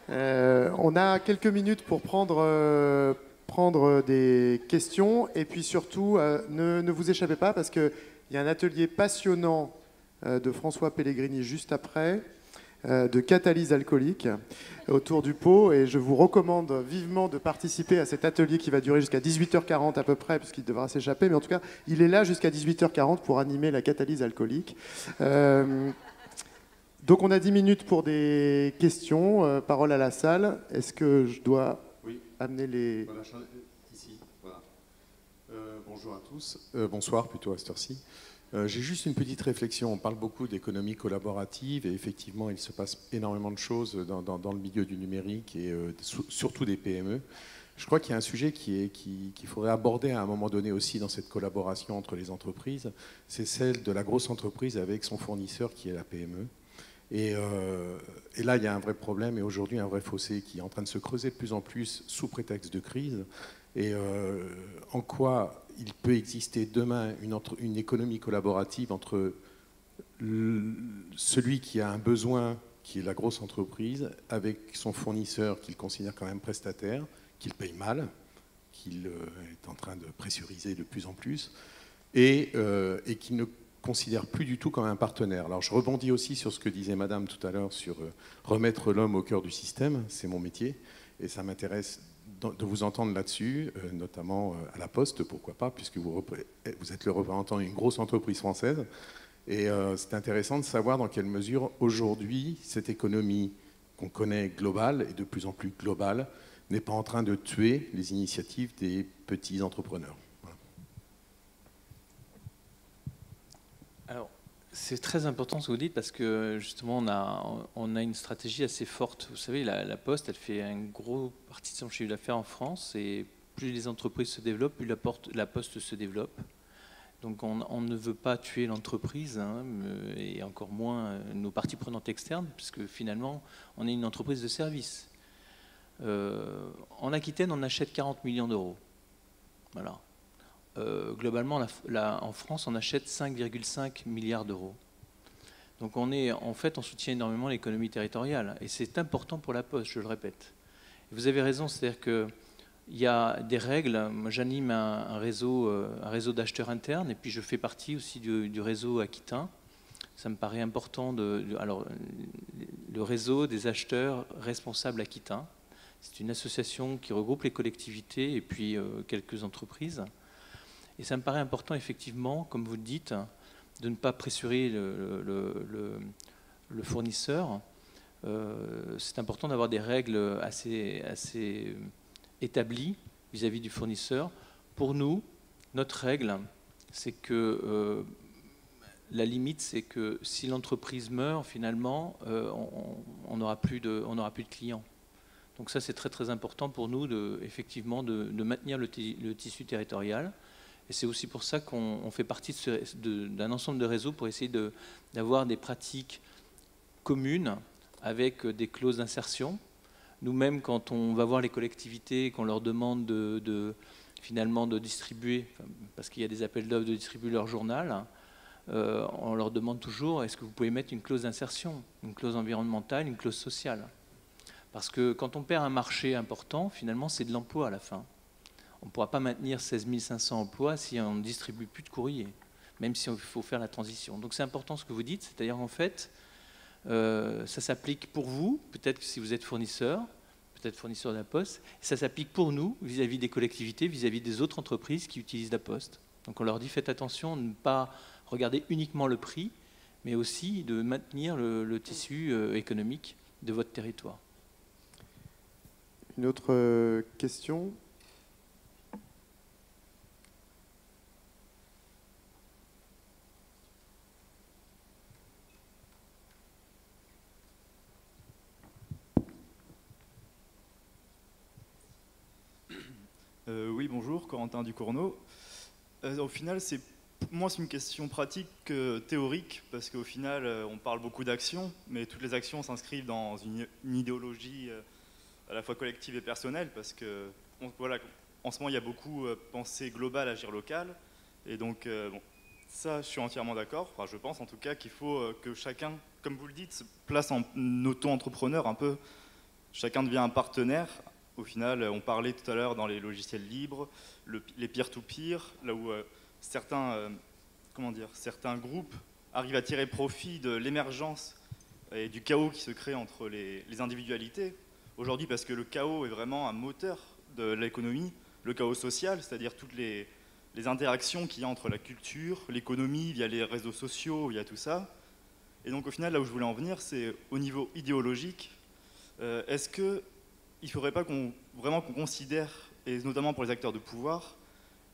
On a quelques minutes pour prendre des questions. Et puis surtout, ne vous échappez pas parce qu'il y a un atelier passionnant de François Pellegrini juste après, de catalyse alcoolique autour du pot. Et je vous recommande vivement de participer à cet atelier qui va durer jusqu'à 18h40 à peu près, puisqu'il devra s'échapper. Mais en tout cas, il est là jusqu'à 18h40 pour animer la catalyse alcoolique. Donc on a 10 minutes pour des questions. Parole à la salle. Est-ce que je dois amener les... Voilà, ici. Voilà. Bonjour à tous. Bonsoir plutôt à cette heure-ci. J'ai juste une petite réflexion. On parle beaucoup d'économie collaborative et effectivement, il se passe énormément de choses dans le milieu du numérique et surtout des PME. Je crois qu'il y a un sujet qu'il faudrait aborder à un moment donné aussi dans cette collaboration entre les entreprises. C'est celle de la grosse entreprise avec son fournisseur qui est la PME. Et là, il y a un vrai problème et aujourd'hui un vrai fossé qui est en train de se creuser de plus en plus sous prétexte de crise. Et en quoi il peut exister demain une économie collaborative entre celui qui a un besoin, qui est la grosse entreprise, avec son fournisseur qu'il considère quand même prestataire, qu'il paye mal, qu'il est en train de pressuriser de plus en plus, et qui ne considère plus du tout comme un partenaire. Alors je rebondis aussi sur ce que disait Madame tout à l'heure sur remettre l'homme au cœur du système, c'est mon métier, et ça m'intéresse de vous entendre là-dessus, notamment à la Poste, pourquoi pas, puisque vous êtes le représentant d'une grosse entreprise française. Et c'est intéressant de savoir dans quelle mesure, aujourd'hui, cette économie qu'on connaît globale, et de plus en plus globale, n'est pas en train de tuer les initiatives des petits entrepreneurs. Voilà. Alors, c'est très important ce que vous dites parce que justement on a une stratégie assez forte. Vous savez, la Poste, elle fait une grosse partie de son chiffre d'affaires en France et plus les entreprises se développent, plus la Poste se développe. Donc on ne veut pas tuer l'entreprise et encore moins nos parties prenantes externes puisque finalement on est une entreprise de service. En Aquitaine, on achète 40 millions d'euros. Voilà. Globalement, en France, on achète 5,5 milliards d'euros. Donc on soutient énormément l'économie territoriale. Et c'est important pour la Poste, je le répète. Et vous avez raison, c'est-à-dire qu'il y a des règles. Moi, j'anime un réseau d'acheteurs internes, et puis je fais partie aussi du réseau aquitain. Ça me paraît important. Alors, le réseau des acheteurs responsables aquitains, c'est une association qui regroupe les collectivités et puis quelques entreprises. Et ça me paraît important, effectivement, comme vous le dites, de ne pas pressurer le fournisseur. C'est important d'avoir des règles assez établies vis-à-vis du fournisseur. Pour nous, notre règle, c'est que la limite, c'est que si l'entreprise meurt, finalement, on n'aura plus de clients. Donc ça, c'est très très important pour nous, effectivement, de maintenir le tissu territorial. Et c'est aussi pour ça qu'on fait partie d'un ensemble de réseaux pour essayer d'avoir des pratiques communes avec des clauses d'insertion. Nous-mêmes, quand on va voir les collectivités et qu'on leur demande finalement de distribuer, parce qu'il y a des appels d'offres de distribuer leur journal, on leur demande toujours, est-ce que vous pouvez mettre une clause d'insertion, une clause environnementale, une clause sociale? Parce que quand on perd un marché important, finalement, c'est de l'emploi à la fin. On ne pourra pas maintenir 16 500 emplois si on ne distribue plus de courrier, même s'il faut faire la transition. Donc c'est important ce que vous dites, c'est-à-dire en fait, ça s'applique pour vous, peut-être si vous êtes fournisseur, peut-être fournisseur de la Poste, et ça s'applique pour nous, vis-à-vis des collectivités, vis-à-vis des autres entreprises qui utilisent la Poste. Donc on leur dit, faites attention, ne pas regarder uniquement le prix, mais aussi de maintenir le tissu économique de votre territoire. Une autre question ? Oui, bonjour, Corentin Ducournau. Au final, moi, c'est une question pratique que théorique, parce qu'au final, on parle beaucoup d'actions, mais toutes les actions s'inscrivent dans une idéologie à la fois collective et personnelle, parce que, voilà, en ce moment, il y a beaucoup pensée globale, agir local, et donc, bon, ça, je suis entièrement d'accord. Enfin, je pense en tout cas qu'il faut que chacun, comme vous le dites, se place en auto-entrepreneur un peu. Chacun devient un partenaire. Au final, on parlait tout à l'heure dans les logiciels libres, les peer-to-peer, là où certains groupes arrivent à tirer profit de l'émergence et du chaos qui se crée entre les individualités. Aujourd'hui, parce que le chaos est vraiment un moteur de l'économie, le chaos social, c'est-à-dire toutes les interactions qu'il y a entre la culture, l'économie, via les réseaux sociaux, via tout ça. Et donc au final, là où je voulais en venir, c'est au niveau idéologique. Est-ce qu'il ne faudrait pas qu'on considère, et notamment pour les acteurs de pouvoir,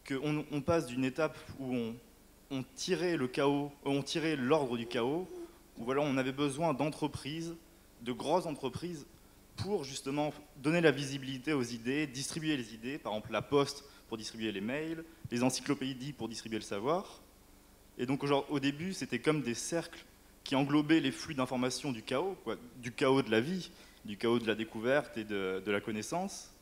qu'on passe d'une étape où on tirait le chaos, on tirait l'ordre du chaos, où voilà, on avait besoin d'entreprises, de grosses entreprises, pour justement donner la visibilité aux idées, distribuer les idées, par exemple la Poste pour distribuer les mails, les encyclopédies pour distribuer le savoir. Et donc au début, c'était comme des cercles qui englobaient les flux d'informations du chaos de la vie, du chaos de la découverte et de la connaissance.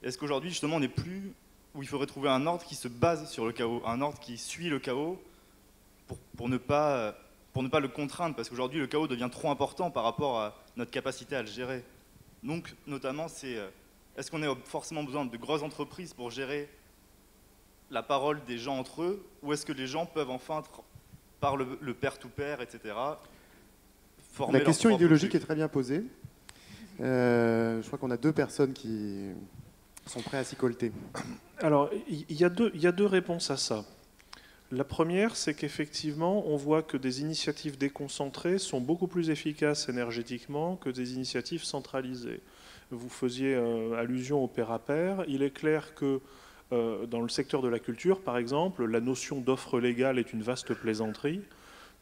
Est-ce qu'aujourd'hui, justement, on n'est plus où il faudrait trouver un ordre qui se base sur le chaos, un ordre qui suit le chaos pour ne pas le contraindre, parce qu'aujourd'hui, le chaos devient trop important par rapport à notre capacité à le gérer. Donc, notamment, est-ce qu'on a forcément besoin de grosses entreprises pour gérer la parole des gens entre eux, ou est-ce que les gens peuvent enfin, par le pair-to-pair, etc., former La question leur propre idéologique truc. est très bien posée. Je crois qu'on a 2 personnes qui sont prêtes à s'y colter. Alors, il y a deux réponses à ça. La première, c'est qu'effectivement, on voit que des initiatives déconcentrées sont beaucoup plus efficaces énergétiquement que des initiatives centralisées. Vous faisiez allusion au pair à pair. Il est clair que dans le secteur de la culture, par exemple, la notion d'offre légale est une vaste plaisanterie,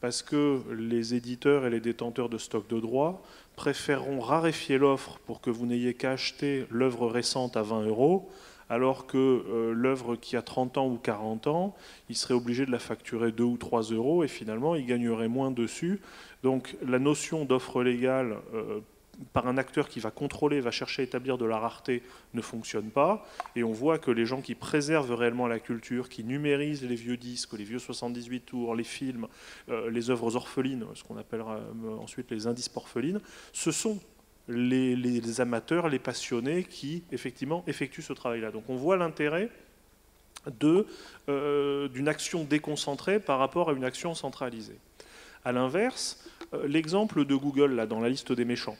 parce que les éditeurs et les détenteurs de stocks de droits préféreront raréfier l'offre pour que vous n'ayez qu'à acheter l'œuvre récente à 20 €, alors que l'œuvre qui a 30 ans ou 40 ans, ils seraient obligés de la facturer 2 ou 3 € et finalement, ils gagneraient moins dessus. Donc la notion d'offre légale par un acteur qui va contrôler, va chercher à établir de la rareté, ne fonctionne pas. Et on voit que les gens qui préservent réellement la culture, qui numérisent les vieux disques, les vieux 78 tours, les films, les œuvres orphelines, ce qu'on appellera ensuite les indices orphelines, ce sont les amateurs, les passionnés qui, effectivement, effectuent ce travail-là. Donc on voit l'intérêt d'une action déconcentrée par rapport à une action centralisée. À l'inverse, l'exemple de Google, là, dans la liste des méchants,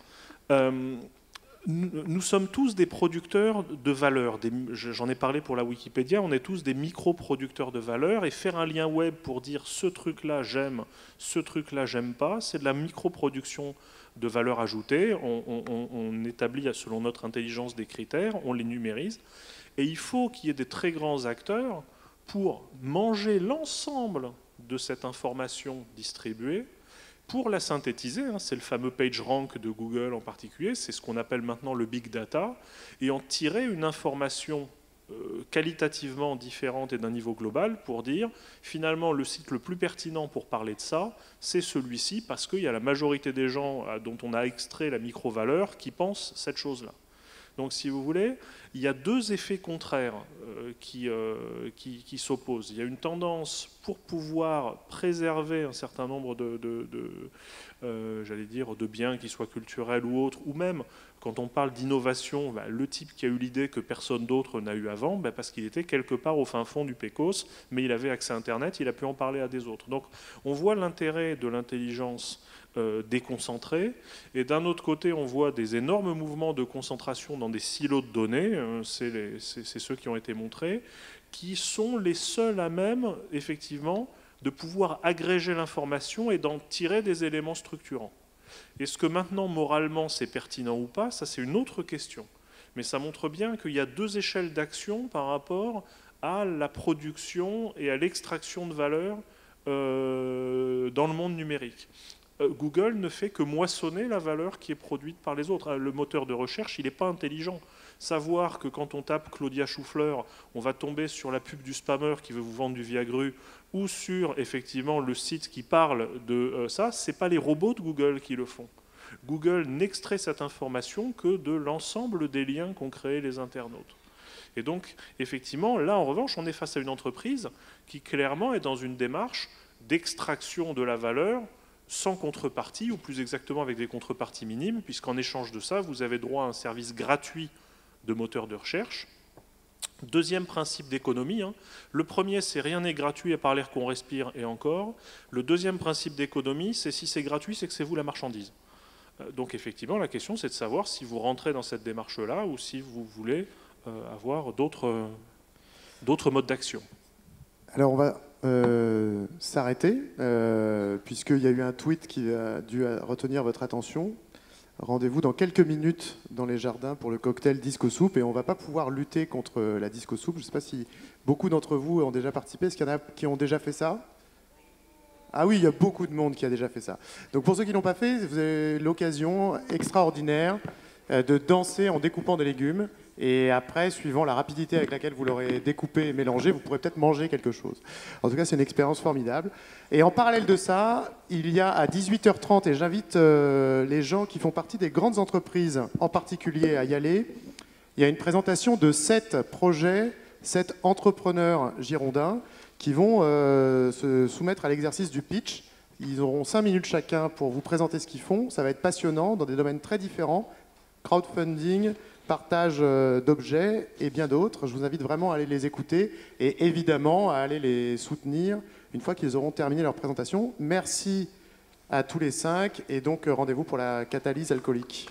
nous sommes tous des producteurs de valeur. J'en ai parlé pour la Wikipédia, on est tous des micro-producteurs de valeur, et faire un lien web pour dire ce truc-là j'aime, ce truc-là j'aime pas, c'est de la micro-production de valeur ajoutée. On établit selon notre intelligence des critères, on les numérise, et il faut qu'il y ait des très grands acteurs pour manger l'ensemble de cette information distribuée, pour la synthétiser, c'est le fameux PageRank de Google en particulier, c'est ce qu'on appelle maintenant le big data, et en tirer une information qualitativement différente et d'un niveau global pour dire, finalement, le site le plus pertinent pour parler de ça, c'est celui-ci, parce qu'il y a la majorité des gens dont on a extrait la micro-valeur qui pensent cette chose-là. Donc, si vous voulez, il y a 2 effets contraires qui s'opposent. Il y a une tendance pour pouvoir préserver un certain nombre j'allais dire, de biens, qui soient culturels ou autres, ou même, quand on parle d'innovation, le type qui a eu l'idée que personne d'autre n'a eu avant, parce qu'il était quelque part au fin fond du PECOS, mais il avait accès à Internet, il a pu en parler à des autres. Donc, on voit l'intérêt de l'intelligence déconcentrés, et d'un autre côté on voit des énormes mouvements de concentration dans des silos de données, c'est ceux qui ont été montrés, qui sont les seuls à même effectivement de pouvoir agréger l'information et d'en tirer des éléments structurants. Est-ce que maintenant, moralement, c'est pertinent ou pas? Ça, c'est une autre question. Mais ça montre bien qu'il y a deux échelles d'action par rapport à la production et à l'extraction de valeur dans le monde numérique. Google ne fait que moissonner la valeur qui est produite par les autres. Le moteur de recherche, il n'est pas intelligent. Savoir que quand on tape Claudia Choufleur, on va tomber sur la pub du spammer qui veut vous vendre du Viagru ou sur effectivement le site qui parle de ça, ce n'est pas les robots de Google qui le font. Google n'extrait cette information que de l'ensemble des liens qu'ont créés les internautes. Et donc, effectivement, là, en revanche, on est face à une entreprise qui, clairement, est dans une démarche d'extraction de la valeur sans contrepartie, ou plus exactement avec des contreparties minimes, puisqu'en échange de ça, vous avez droit à un service gratuit de moteur de recherche. Deuxième principe d'économie. Le premier, c'est rien n'est gratuit à part l'air qu'on respire, et encore. Le deuxième principe d'économie, c'est si c'est gratuit, c'est que c'est vous la marchandise. Donc effectivement, la question, c'est de savoir si vous rentrez dans cette démarche-là ou si vous voulez avoir d'autres modes d'action. Alors on va s'arrêter, puisqu'il y a eu un tweet qui a dû retenir votre attention. Rendez-vous dans quelques minutes dans les jardins pour le cocktail Disco Soup, et on ne va pas pouvoir lutter contre la Disco Soup. Je ne sais pas si beaucoup d'entre vous ont déjà participé. Est-ce qu'il y en a qui ont déjà fait ça ? Ah oui, il y a beaucoup de monde qui a déjà fait ça. Donc pour ceux qui ne l'ont pas fait, vous avez l'occasion extraordinaire de danser en découpant des légumes. Et après, suivant la rapidité avec laquelle vous l'aurez découpé et mélangé, vous pourrez peut-être manger quelque chose. En tout cas, c'est une expérience formidable. Et en parallèle de ça, il y a à 18h30, et j'invite les gens qui font partie des grandes entreprises en particulier à y aller, il y a une présentation de 7 projets, 7 entrepreneurs girondins qui vont se soumettre à l'exercice du pitch. Ils auront 5 minutes chacun pour vous présenter ce qu'ils font. Ça va être passionnant dans des domaines très différents. Crowdfunding, partage d'objets et bien d'autres. Je vous invite vraiment à aller les écouter et évidemment à aller les soutenir une fois qu'ils auront terminé leur présentation. Merci à tous les 5 et donc rendez-vous pour la catalyse alcoolique.